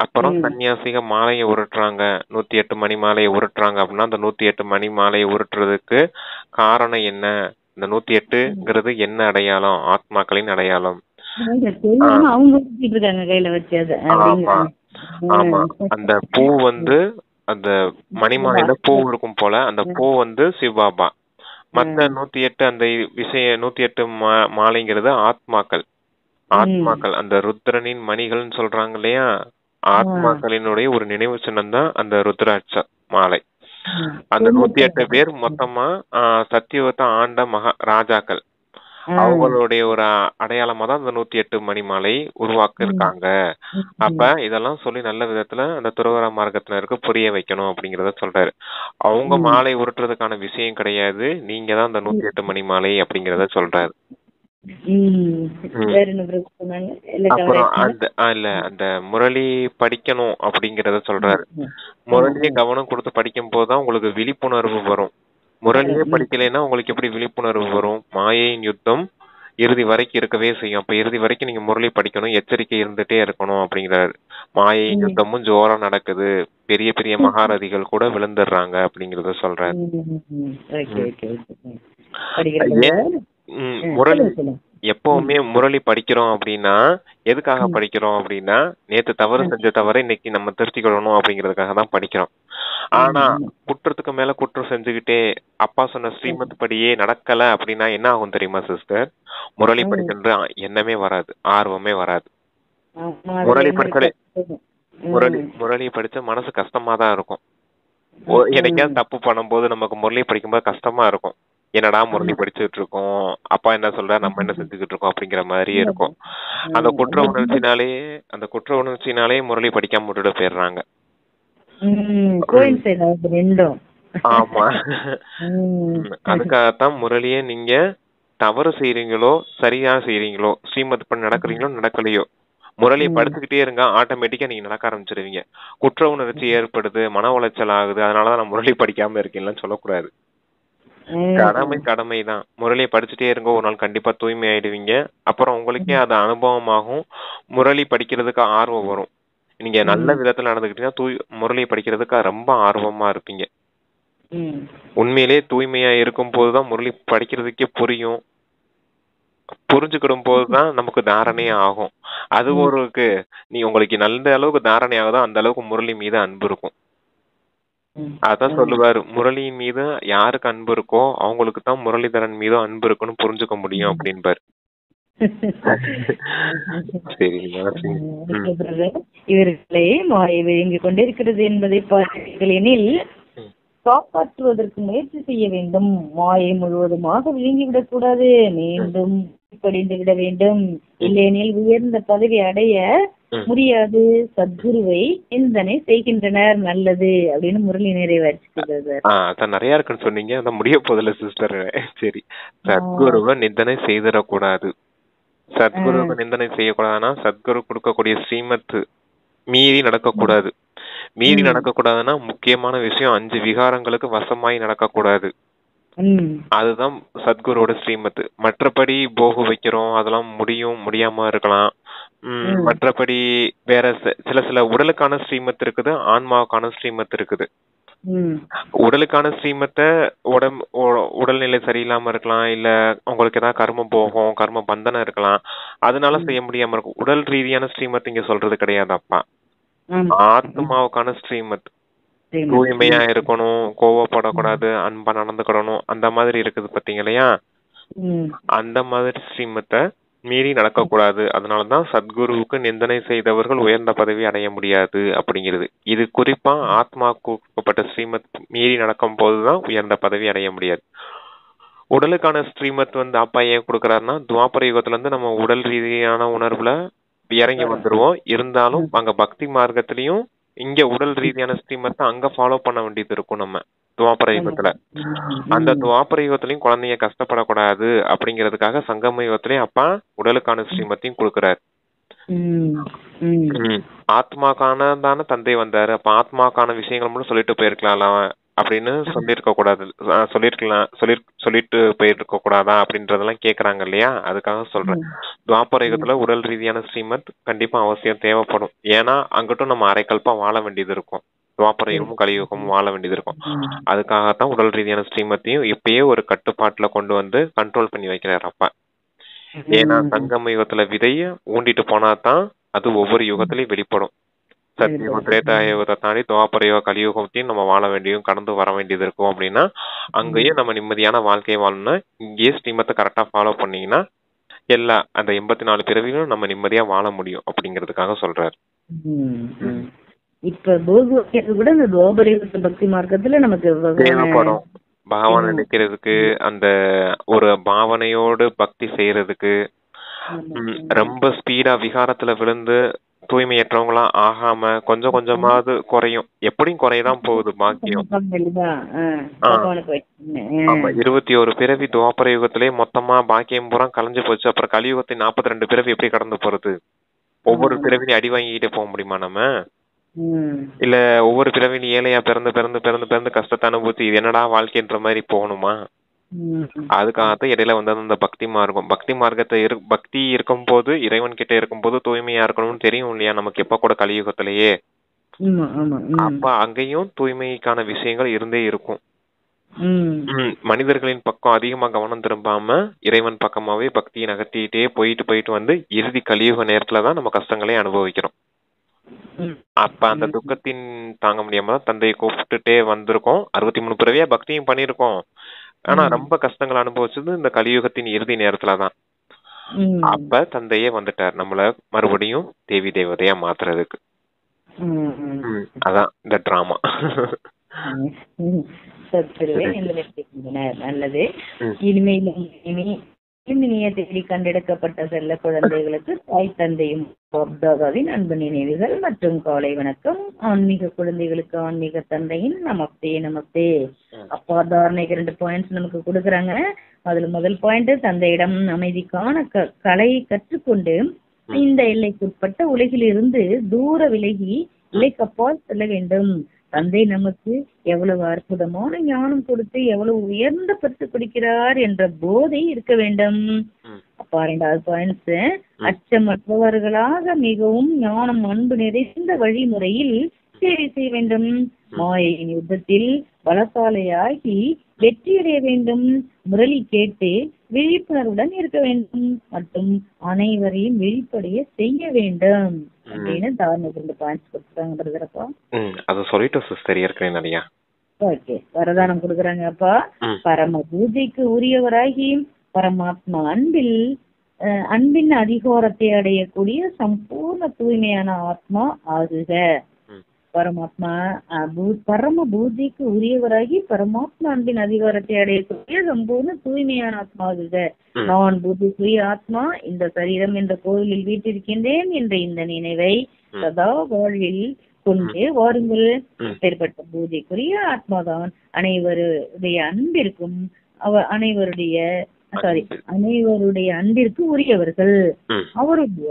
அப்புறம் சன்னியாசிக மாலையை உருட்டுறாங்க, 108 மணி மாலையை உருட்டுறாங்க அப்படின்னா அந்த 108 மணி மாலையை உருட்டுறதுக்கு காரணம் என்ன? இந்த 108ங்கிறது என்ன அடையாளம்? ஆத்மாக்களின் அடையாளம். ஆமா, அந்த பூ வந்து அந்த மணிமாலையில பூ இருக்கும் போல, அந்த பூ வந்து சிவபாபா. மத்த 108 அந்த விஷய 108 மாலைங்கிறது ஆத்மாக்கள். ஆத்மாக்கள் அந்த ருத்ரனின் மணிகள்னு சொல்றாங்க இல்லையா, ஆத்மாக்களினுடைய ஒரு நினைவு சின்னம் தான் அந்த ருத்ராட்ச மாலை. அந்த 108 பேர் மொத்தமா சத்தியுகத்தை ஆண்ட ராஜாக்கள். அவங்களுடைய ஒரு அடையாளமா தான் அந்த 108 மணி மாலை உருவாக்க இருக்காங்க. அப்ப இதெல்லாம் சொல்லி நல்ல விதத்துல அந்த துறவற மார்க்கத்தினருக்கு புரிய வைக்கணும் அப்படிங்கறத சொல்றாரு. அவங்க மாலை உருட்டுறதுக்கான விஷயம் கிடையாது, நீங்க தான் அந்த 108 மணி மாலை அப்படிங்கறத சொல்றாரு. அப்புறம் அந்த முரளி படிக்கணும் அப்படிங்கறத சொல்றாரு. முரளியை கவனம் கொடுத்து படிக்கும் போதுதான் உங்களுக்கு விழிப்புணர்வு வரும். முரளியே படிக்கலைன்னா உங்களுக்கு எப்படி விழிப்புணர்வு வரும்? மாயையின் யுத்தம் இறுதி வரைக்கும் இருக்கவே செய்யும். அப்ப இறுதி வரைக்கும் நீங்க முரளி படிக்கணும், எச்சரிக்கை இருந்துட்டே இருக்கணும் அப்படிங்கிறாரு. மாயையின் யுத்தமும் ஜோரா நடக்குது, பெரிய பெரிய மகாரதிகள் கூட விழுந்துடுறாங்க அப்படிங்கறத சொல்றாரு. முரளி எப்பவுமே முரளி படிக்கிறோம் அப்படின்னா எதுக்காக படிக்கிறோம் அப்படின்னா, நேத்து தவறு செஞ்ச தவறை இன்னைக்கு நம்ம திருத்திக்கணும் அப்படிங்கறதுக்காக தான் படிக்கிறோம். ஆனா குற்றத்துக்கு மேல குற்றம் செஞ்சுக்கிட்டே அப்பா சொன்ன ஸ்ரீமத் படியே நடக்கல அப்படின்னா என்ன ஆகும் தெரியுமா சிஸ்டர்? முரளி படிக்கின்ற எண்ணமே வராது, ஆர்வமே வராது. முரளி படிச்சாலே முரளி படிச்ச மனசு கஷ்டமா தான் இருக்கும். என்னைக்காவது தப்பு பண்ணும்போது நமக்கு முரளி படிக்கும்போது கஷ்டமா இருக்கும். என்னடா முரளி படிச்சுட்டு இருக்கோம், அப்பா என்ன சொல்ற, நம்ம என்ன செஞ்சுக்கிட்டு இருக்கோம் அப்படிங்கிற மாதிரியே இருக்கும். அந்த குற்ற உணர்ச்சினாலே முரளி படிக்காம விட்டுட்டு போயிடுறாங்க. ஆமா, அதுக்காகத்தான் முரளியே நீங்க தவறு செய்யறீங்களோ சரியா செய்யறீங்களோ, ஸ்ரீமத் பண்ணி நடக்கிறீங்களோ நடக்கலையோ, முரளியை படிச்சுக்கிட்டே இருங்க, ஆட்டோமேட்டிக்கா நீங்க நடக்க ஆரம்பிச்சிருவீங்க. குற்ற உணர்ச்சி ஏற்படுது, மன உளைச்சல் ஆகுது, அதனாலதான் நான் முரளி படிக்காம இருக்கேன்லாம் சொல்லக்கூடாது. கடமை தான். முரளியை படிச்சுட்டே இருங்க, ஒரு நாள் கண்டிப்பா தூய்மை ஆயிடுவீங்க. அப்புறம் உங்களுக்கே அது அனுபவமாகும், முரளி படிக்கிறதுக்கு ஆர்வம் வரும். நீங்க நல்ல விதத்துல நடந்துக்கிட்டீங்கன்னா முரளியை படிக்கிறதுக்கு ரொம்ப ஆர்வமா இருப்பீங்க. உண்மையிலே தூய்மையா இருக்கும் போதுதான் முரளி படிக்கிறதுக்கே புரியும். புரிஞ்சுக்கிடும் போதுதான் நமக்கு தாரணையே ஆகும். அது நீ உங்களுக்கு நல்ல அளவுக்கு தாரணை ஆகுதோ அந்த அளவுக்கு முரளி மீது அன்பு இருக்கும். அதான் சொல்லுவாரு, முரளியின் மீது யாருக்கு அன்பு இருக்கோ அவங்களுக்கு தான் முரளிதரன் மீதும் அன்பு இருக்குன்னு புரிஞ்சுக்க முடியும் அப்படின்பாரு. இவர்களே மாயை விழுங்கிக் கொண்டிருக்கிறது என்பதை பார்த்தீர்கள் எனில் காப்பாற்றுவதற்கு முயற்சி செய்ய வேண்டும். மாயை முழுவதுமாக விழுங்கிவிடக் கூடாது, மீண்டும் படிந்து விட வேண்டும். இல்லையெனில் உயர்ந்த பதவி அடைய முடியாது. சத்குருவை சிந்தனை செய்கின்றனர், நல்லது அப்படின்னு முரளி நிறைவேற்றிக்கிறது. நிறைய இருக்குன்னு சொன்னீங்க, அதான் முடிய போதில்ல சிஸ்டர். சரி, சத்குருவை நிந்தனை செய்திடக்கூடாது. சத்குருவை நிந்தனை செய்யக்கூடாதுன்னா சத்குரு கொடுக்கக்கூடிய ஸ்ரீமத் மீறி நடக்கக்கூடாது. மீறி நடக்கக்கூடாதுன்னா முக்கியமான விஷயம் 5 விகாரங்களுக்கு வசமாய் நடக்கக்கூடாது. அதுதான் சத்குருவோட ஸ்ரீமத். மற்றபடி போக வைக்கிறோம், அதெல்லாம் முடியாம இருக்கலாம். மற்றபடி வேற சில உடலுக்கான ஸ்ரீமத் இருக்குது, ஆன்மாவுக்கான ஸ்ரீமத் இருக்குது. உடலுக்கான ஸ்ரீமத்தை உடல்நிலை சரியில்லாம இருக்கலாம், இல்ல உங்களுக்கு ஏதாவது கர்ம போகும், கர்ம பந்தனம் இருக்கலாம், அதனால செய்ய முடியாம இருக்கும். உடல் ரீதியான ஸ்ரீமத் இங்க சொல்றது கிடையாது அப்பா. ஆத்மாவுக்கான ஸ்ரீமத் தூய்மையா இருக்கணும், கோவப்படக்கூடாது, அன்பா நடந்துக்கிடணும், அந்த மாதிரி இருக்குது பாத்தீங்க இல்லையா, அந்த மாதிரி ஸ்ரீமத்தை மீறி நடக்கக்கூடாது. அதனாலதான் சத்குருவுக்கு நிந்தனை செய்தவர்கள் உயர்ந்த பதவி அடைய முடியாது அப்படிங்கிறது. இது குறிப்பா ஆத்மாவுக்கு கொடுக்கப்பட்ட ஸ்ரீமத் மீறி நடக்கும் போதுதான் உயர்ந்த பதவி அடைய முடியாது. உடலுக்கான ஸ்ரீமத் அப்பா ஏன் கொடுக்கறாருன்னா, துவாபர யுகத்துல இருந்து நம்ம உடல் ரீதியான உணர்வுல இறங்கி வந்துருவோம். இருந்தாலும் அங்க பக்தி மார்க்கத்திலயும் இங்க உடல் ரீதியான ஸ்ரீமத்தை அங்க ஃபாலோ பண்ண வேண்டியது இருக்கும் நம்ம துவாபர யுகத்துல. அந்த துவாபர யுகத்திலயும் குழந்தைங்க கஷ்டப்படக்கூடாது அப்படிங்கறதுக்காக சங்கம யுகத்திலயும் அப்பா உடலுக்கான ஸ்ரீமத்தையும் கொடுக்கறாரு. ஆத்மாக்கான தானே தந்தை வந்தாரு, அப்ப ஆத்மாக்கான விஷயங்கள் மட்டும் சொல்லிட்டு போயிருக்கலாம் அப்படின்னு சொல்லிருக்க கூடாது, சொல்லிட்டு போயிருக்க கூடாதா அப்படின்றதெல்லாம் கேக்குறாங்க இல்லையா, அதுக்காக சொல்றேன். துவாபர யுகத்துல உடல் ரீதியான ஸ்ரீமத் கண்டிப்பா அவசியம் தேவைப்படும். ஏன்னா அங்கிட்டும் நம்ம அரைக்கல்பா வாழ வேண்டியது இருக்கும், துவாபர யுகமும் கலியுகமும் வாழ வேண்டியது இருக்கும். அதுக்காகத்தான் உடல் ரீதியான ஸ்ரீமத்தையும் இப்பயே ஒரு கட்டுப்பாட்டுல கொண்டு வந்து கண்ட்ரோல் பண்ணி வைக்கிறார் அப்பா. ஏன்னா சங்கம யுகத்துல விதைய ஊண்டிட்டு போனாதான் அது ஒவ்வொரு யுகத்திலயும் வெளிப்படும். சத்தியுகம் திரேதாயுகத்தை தாண்டி துவாபர கலியுகத்தையும் நம்ம வாழ வேண்டியும் கடந்து வர வேண்டியது இருக்கும் அப்படின்னா அங்கேயும் நம்ம நிம்மதியான வாழ்க்கையை வாழணும்னா இங்கேயே ஸ்ரீமத்தை கரெக்டா ஃபாலோ பண்ணீங்கன்னா எல்லா அந்த 84 பிறவிலும் நம்ம நிம்மதியா வாழ முடியும் அப்படிங்கறதுக்காக சொல்றாரு. இப்ப போகுவதற்கு கூட இந்த துவாபர பக்தி மார்க்கத்துல நமக்கு தேவைப்படும். பகவான் நினைக்கிறதுக்கு அந்த ஒரு பாவனையோடு பக்தி செய்யறதுக்கு ரொம்ப ஸ்பீடா விகாரத்துல விழுந்து தூய்மையற்றவங்களா ஆகாம கொஞ்சம் கொஞ்சமாவது குறையும். எப்படியும் குறையதான் போகுது பாக்கியம். ஆமா 21 பிறவி துவாபர யுகத்திலே மொத்தமா பாக்கியம் பூரா கலைஞ்சு போச்சு. அப்புறம் கலியுகத்தை 42 பிறவி எப்படி கடந்து போறது? ஒவ்வொரு பிறவிலையும் அடி வாங்கிட்டே போக முடியுமா நம்ம? இல்ல ஒவ்வொரு பிறவிலையும் ஏழையா பிறந்து பிறந்து பிறந்து பிறந்து கஷ்டத்தை அனுபவிச்சு இது என்னடா வாழ்க்கைன்ற மாதிரி போகணுமா? அதுக்காகத்தான் இடையில வந்து அந்த பக்தி மார்க்கம் பக்தி இருக்கும் போது இறைவன் கிட்ட இருக்கும் போது தூய்மையா இருக்கணும்னு தெரியும் இல்லையா நமக்கு எப்ப கூட கலியுகத்திலேயே. அப்ப அங்கேயும் தூய்மைக்கான விஷயங்கள் இருந்தே இருக்கும். மனிதர்களின் பக்கம் அதிகமா கவனம் திரும்பாம இறைவன் பக்கமாவே பக்தியை நகர்த்திட்டே போயிட்டு போயிட்டு வந்து இறுதி கலியுக நேரத்துலதான் நம்ம கஷ்டங்களே அனுபவிக்கிறோம். அப்ப அந்த துக்கத்தின் தாங்க முடியாம தந்தையை கூப்பிட்டுட்டே வந்திருக்கோம். 63 பிறவியா பக்தியும் பண்ணிருக்கோம். ஆனா ரொம்ப கஷ்டங்கள் அனுபவிச்சது இந்த கலியுகத்தின் இறுதி நேரத்துலதான். அப்ப தந்தையே வந்துட்டார் நம்மள மறுபடியும் தேவி தேவதையா மாத்துறதுக்கு. அதான் இந்த டிராமா. நல்லது. இனிமையை தேடி கண்டெடுக்கப்பட்ட செல்ல குழந்தைகளுக்கு தாய் தந்தையும் பாப்தாதாவின் அன்பு நினைவுகள் மற்றும் காலை வணக்கம். ஆன்மீக குழந்தைகளுக்கு ஆன்மீக தந்தையின் நமஸ்தே நமஸ்தே. அப்பா தாரணைக்கு 2 பாயிண்ட்ஸ் நமக்கு கொடுக்குறாங்க. அதுல முதல் பாயிண்ட், தந்தையிடம் அமைதிக்கான கலையை கற்றுக்கொண்டு இந்த எல்லைக்குட்பட்ட உலகிலிருந்து தூர விலகி இலைக்கப்பால் செல்ல வேண்டும். தந்தை நமக்கு எவ்வளவு அற்புதமான ஞானம் கொடுத்து எவ்வளவு உயர்ந்த பரிசு கொடுக்கிறார் என்ற போதை இருக்க வேண்டும். அப்பா 2வது பாயிண்ட்ஸ், அச்சமற்றவர்களாக மிகவும் ஞானம் அன்பு நிறைந்த வழிமுறையில் சேவை செய்ய வேண்டும். மாயையின் யுத்தத்தில் பலசாலையாகி வெற்றியடைய வேண்டும். முரளி கேட்டு விழிப்புணர்வுடன் இருக்க வேண்டும் மற்றும் அனைவரையும் வெளிப்படைய செய்ய வேண்டும் அப்படின்னு தாரணை பாயிண்ட்ஸ் கொடுத்துருக்காங்க. அது சொல்லிட்டு சிஸ்டர் ஏற்கனவே நிறையா ஓகே வரதானம் கொடுக்குறாங்கப்பா. பரம பூஜைக்கு உரியவராகி பரமாத்மா அன்பின் அதிகாரத்தை அடையக்கூடிய சம்பூர்ண தூய்மையான ஆத்மா ஆகுக. பரம பூஜைக்கு உரியவராகி பரமாத்மா அன்பின் அதிகாரத்தை அடையக்கூடிய சம்பூர்ண தூய்மையான ஆத்மா ஆகுக. நான் பூஜைக்குரிய ஆத்மா இந்த சரீரம் என்ற கோவிலில் வீட்டிருக்கின்றேன் என்ற இந்த நினைவை சதா வாழ்வில் கொண்டு வாருங்கள். ஏற்பட்ட பூஜைக்குரிய ஆத்மாதான் அனைவருடைய அன்பிற்கும் அனைவருடைய அன்பிற்கு உரியவர்கள். அவருடைய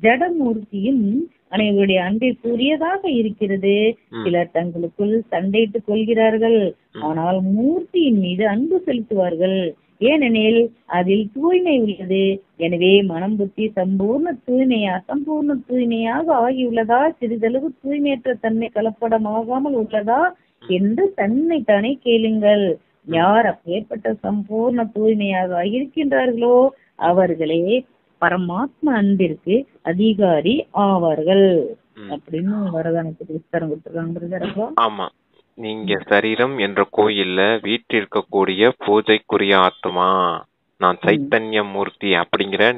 ஜடமூர்த்தியும் அனைவருடைய அன்பிற்கு உரியதாக இருக்கிறது. சிலர் தங்களுக்குள் சண்டையிட்டுக் கொள்கிறார்கள், ஆனால் மூர்த்தியின் மீது அன்பு செலுத்துவார்கள். ஏனெனில் அதில் தூய்மை உள்ளது. எனவே மனம் புத்தி சம்பூர்ண தூய்மையாக ஆகியுள்ளதா, சிறிதளவு தூய்மையற்ற தன்மை கலப்படமாகாமல் உள்ளதா என்று தன்னைத்தானே கேளுங்கள். யார் அப்பேற்பட்ட சம்பூர்ண தூய்மையாக இருக்கின்றார்களோ அவர்களே பரமாத்மா அன்பிற்கு அதிகாரி ஆவார்கள் அப்படின்னு வரதானத்துக்கு விஸ்தாரம் கொடுத்துருக்காங்க. ஆமா, நீங்க சரீரம் என்ற கோயில்ல வீட்டிற்கக்கூடிய பூஜைக்குரிய ஆத்மா, நான் சைத்தன்ய மூர்த்தி அப்படிங்கிற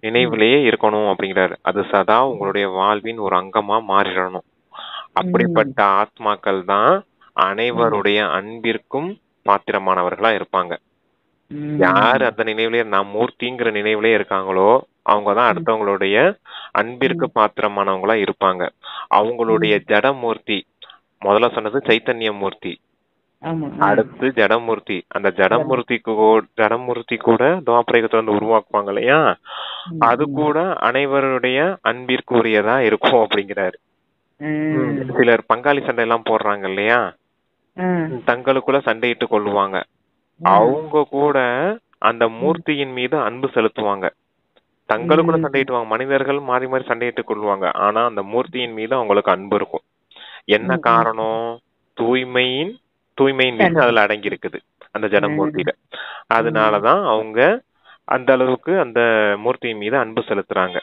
நினைவுலயே இருக்கணும் அப்படிங்கிறாரு. அது சதா உங்களுடைய வாழ்வின் ஒரு அங்கமா மாறிடணும். அப்படிப்பட்ட ஆத்மாக்கள் தான் அனைவருடைய அன்பிற்கும் பாத்திரமானவர்களா இருப்பாங்க. யாரு அந்த நினைவுலயே நான் மூர்த்திங்கிற நினைவுலயே இருக்காங்களோ அவங்கதான் அடுத்தவங்களுடைய அன்பிற்கு பாத்திரமானவங்களா இருப்பாங்க. அவங்களுடைய ஜடமூர்த்தி, முதல்ல சொன்னது சைத்தன்ய மூர்த்தி, அடுத்து ஜடமூர்த்தி. அந்த ஜடமூர்த்தி கூட துவாபரயுகத்துல வந்து உருவாக்குவாங்க இல்லையா, அது கூட அனைவருடைய அன்பிற்கு உரியதா இருக்கும் அப்படிங்கிறாரு. சிலர் பங்காளி சண்டை எல்லாம் போடுறாங்க இல்லையா, தங்களுக்குள்ள சண்டையிட்டு கொள்ளுவாங்க. அவங்க கூட அந்த மூர்த்தியின் மீது அன்பு செலுத்துவாங்க. தங்களுக்குள்ள சண்டையிட்டுவாங்க, மனிதர்கள் மாறி மாறி சண்டையிட்டுக் கொள்வாங்க. ஆனா அந்த மூர்த்தியின் மீது அவங்களுக்கு அன்பு இருக்கும். என்ன காரணம்? தூய்மையின் மீது அதுல அடங்கி இருக்குது அந்த ஜடமூர்த்தியில. அதனாலதான் அவங்க அந்த அளவுக்கு அந்த மூர்த்தியின் மீது அன்பு செலுத்துறாங்க.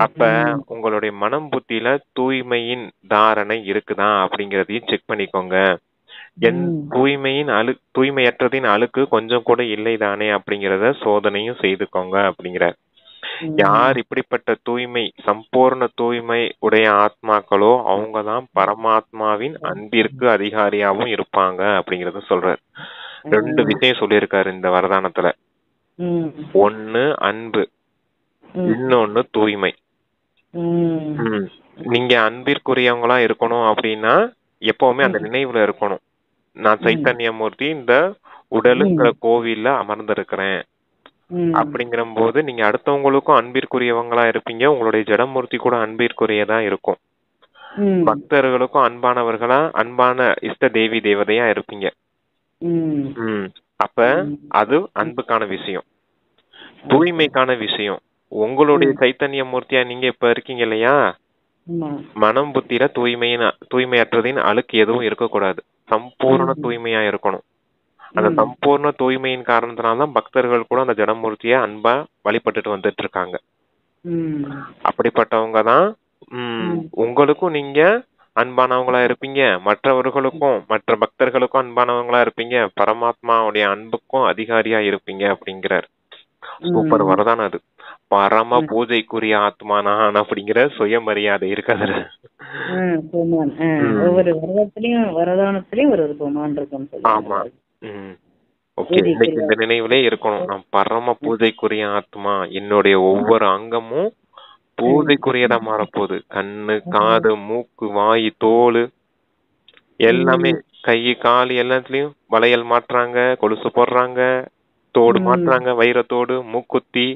அப்ப உங்களுடைய மனம் புத்தியில தூய்மையின் தாரணை இருக்குதா அப்படிங்கறதையும் செக் பண்ணிக்கோங்க. தூய்மையற்றதின் அழுக்கு கொஞ்சம் கூட இல்லைதானே அப்படிங்கறத சோதனையும் செய்துக்கோங்க அப்படிங்கிறார். யார் இப்படிப்பட்ட தூய்மை, சம்பூர்ண தூய்மை உடைய ஆத்மாக்களோ அவங்கதான் பரமாத்மாவின் அன்பிற்கு அதிகாரியாவும் இருப்பாங்க அப்படிங்கறத சொல்றாரு. 2 விஷயம் சொல்லியிருக்காரு இந்த வரதானத்துல. ஒண்ணு அன்பு, இன்னொன்னு தூய்மை. நீங்க அன்பிற்குரியவங்களா இருக்கணும் அப்படின்னா எப்பவுமே அந்த நினைவுல இருக்கணும். நான் சைத்தன்யமூர்த்தி இந்த உடலுங்கிற கோவில்ல அமர்ந்திருக்கிறேன் அப்படிங்கிற போது நீங்க அடுத்தவங்களுக்கும் அன்பிற்குரியவங்களா இருப்பீங்க. உங்களுடைய ஜடமூர்த்தி கூட அன்பிற்குரியதா இருக்கும். பக்தர்களுக்கும் அன்பானவர்களா, அன்பான இஷ்ட தேவி தேவதையா இருப்பீங்க. அப்ப அது அன்புக்கான விஷயம். தூய்மைக்கான விஷயம், உங்களுடைய சைத்தன்ய மூர்த்தியா நீங்க இப்ப இருக்கீங்க இல்லையா, மனம் புத்திர தூய்மையற்றதின் அழுக்கு எதுவும் இருக்கக்கூடாது. சம்பூர்ண தூய்மையா இருக்கணும். அந்த சம்பூர்ண தூய்மையின் காரணத்தினால்தான் பக்தர்கள் கூட அந்த ஜடமூர்த்திய அன்பா வழிபட்டுட்டு வந்துட்டு இருக்காங்க. அப்படிப்பட்டவங்க தான் உங்களுக்கும் நீங்க அன்பானவங்களா இருப்பீங்க, மற்றவர்களுக்கும் மற்ற பக்தர்களுக்கும் அன்பானவங்களா இருப்பீங்க, பரமாத்மாவுடைய அன்புக்கும் அதிகாரியா இருப்பீங்க அப்படிங்கிறார். சூப்பர் வரதான் அது. பரம பூஜைக்குரிய ஆத்மா நான் அப்படிங்கிற சுயமரியாதை இருக்காது. ஒவ்வொரு வரதானத்திலயும் ஒரு இருக்கும். ஆமா. ஓகே, இன்னைக்கு இந்த நினைவுலே இருக்கணும். நான் பரம பூஜைக்குரிய ஆத்மா, என்னுடைய ஒவ்வொரு அங்கமும் பூஜைக்குரியதா மாறப்போகுது. கண்ணு, காது, மூக்கு, வாய், தோல் எல்லாமே, கை, கால் எல்லாத்துலயும் வளையல் மாட்டுறாங்க, கொலுசு போடுறாங்க, தோடு மாட்டுறாங்க, வைரத்தோடு, மூக்குத்தி,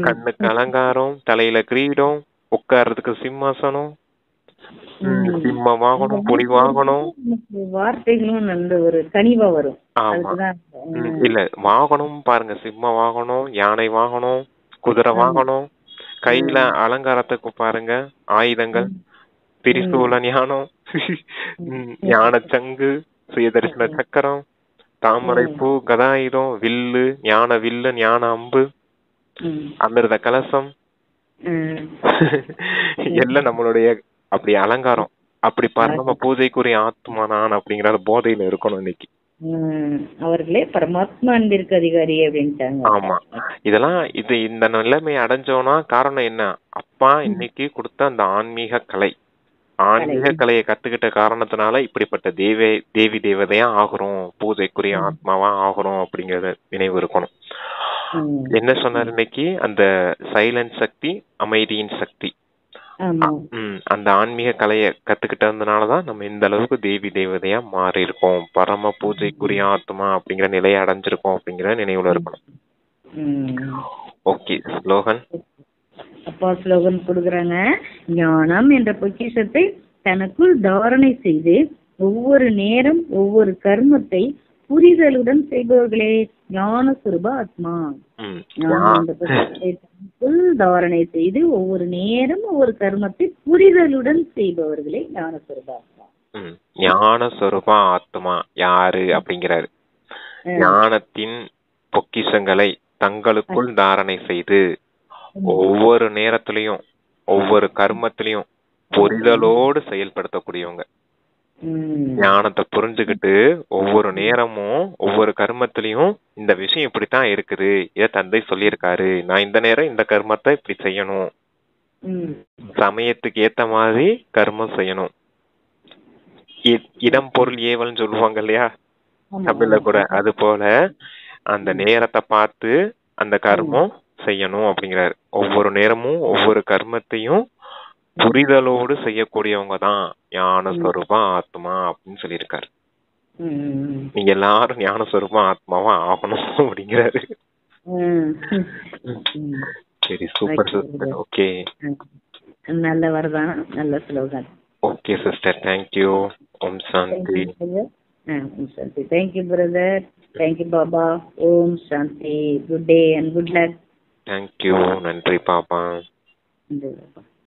கண்ணுக்கு அலங்காரம், தலையில கிரீடம், உட்கார்றதுக்கு சிம்மாசனம், சிம்ம வாகனம், புலி வாகனம், வார்த்தைகளும் நல்ல ஒரு கனிவா வரும். ஆமா, இல்ல வாகனம் பாருங்க, சிம்ம வாகனம், யானை வாகனம், குதிரை வாகனம், கையில அலங்காரத்துக்கு பாருங்க ஆயுதங்கள், திரிசூல ஞானம், ஞான சங்கு, சுயதர்சன சக்கரம், தாமரை பூ, கதாயுதம், வில்லு, ஞான வில்லு, ஞான அம்பு, அமிர்த கலசம், எல்லாம் நம்மளுடைய அப்படி அலங்காரம். அப்படி பரம பூஜைக்குரிய ஆத்மா நான் அப்படிங்கிற போதையில இருக்கணும் இன்னைக்கு. அவர்களே பரமாத்மா அன்பிற்கு அதிகாரி அப்படின்ட்டாங்க. ஆமா, இதெல்லாம் இந்த நிலைமை அடைஞ்சோம்னா காரணம் என்ன? அப்பா இன்னைக்கு கொடுத்த அந்த ஆன்மீக கலையை கத்துக்கிட்ட காரணத்தினால இப்படிப்பட்ட தேவி தேவதையா ஆகுறோம், பூஜைக்குரிய ஆத்மாவா ஆகுறோம் அப்படிங்கறத நினைவு இருக்கணும். என்ன சொன்னார் இன்னைக்கு? அந்த சைலண்ட் சக்தி, அமைதியின் சக்தி, அந்த ஆன்மீக கலையை கத்துக்கிட்டதுனாலதான் நம்ம இந்த அளவுக்கு தேவி தேவதையா மாறி இருக்கோம், பரம பூஜைக்குரிய ஆத்மா அப்படிங்கிற நிலையை அடைஞ்சிருக்கோம் அப்படிங்கிற நினைவுல இருக்கணும். Okay, slogan. அப்பா ஸ்லோகன் கொடுக்குறாங்க. ஞானம் என்ற பொக்கிஷத்தை தனக்குள் தாரணை செய்து ஒவ்வொரு நேரம் ஒவ்வொரு கர்மத்தை புரிதலுடன் செய்பவர்களே ஞான சுரூப ஆத்மா. தனக்குள் தாரணை செய்து ஒவ்வொரு நேரம் ஒவ்வொரு கர்மத்தை புரிதலுடன் செய்பவர்களே ஞான சுரூப ஆத்மா. ஞான சுரூப ஆத்மா யாரு அப்படிங்கிறாரு. ஞானத்தின் பொக்கிஷங்களை தங்களுக்குள் தாரணை செய்து ஒவ்வொரு நேரத்திலையும் ஒவ்வொரு கர்மத்திலையும் புரிதலோடு செயல்படுத்தக்கூடியவங்க. ஞானத்தை புரிஞ்சுக்கிட்டு ஒவ்வொரு நேரமும் ஒவ்வொரு கர்மத்திலையும் இந்த விஷயம் இப்படித்தான் இருக்குது, இத தந்தை சொல்லியிருக்காரு, நான் இந்த நேரம் இந்த கர்மத்தை இப்படி செய்யணும், சமயத்துக்கு ஏத்த மாதிரி கர்மம் செய்யணும். இடம் பொருள் ஏவல்னு சொல்லுவாங்க இல்லையா தமிழ்ல கூட, அது போல அந்த நேரத்தை பார்த்து அந்த கர்மம் செய்யணும் அப்படிங்கிறாரு. ஒவ்வொரு நேரமும் ஒவ்வொரு கர்மத்தையும் புரிதலோடு செய்யக்கூடியவங்க தான் ஞான ஸ்வரூப ஆத்மா அப்படின்னு சொல்லியிருக்காரு. நீங்க எல்லாரும் ஞான ஸ்வரூப ஆத்மாவா ஆகணும் அப்படிங்கிறாரு. சரி, சூப்பர் சிஸ்டர். ஓகே, நல்ல வரதான, நல்ல slogan. Okay sister, thank you. Om Shanti. Om Shanti. Thank you brother. Thank you Baba. Om Shanti. Good day and good luck. Thank you. நன்றி பாபா. நன்றி பாபா.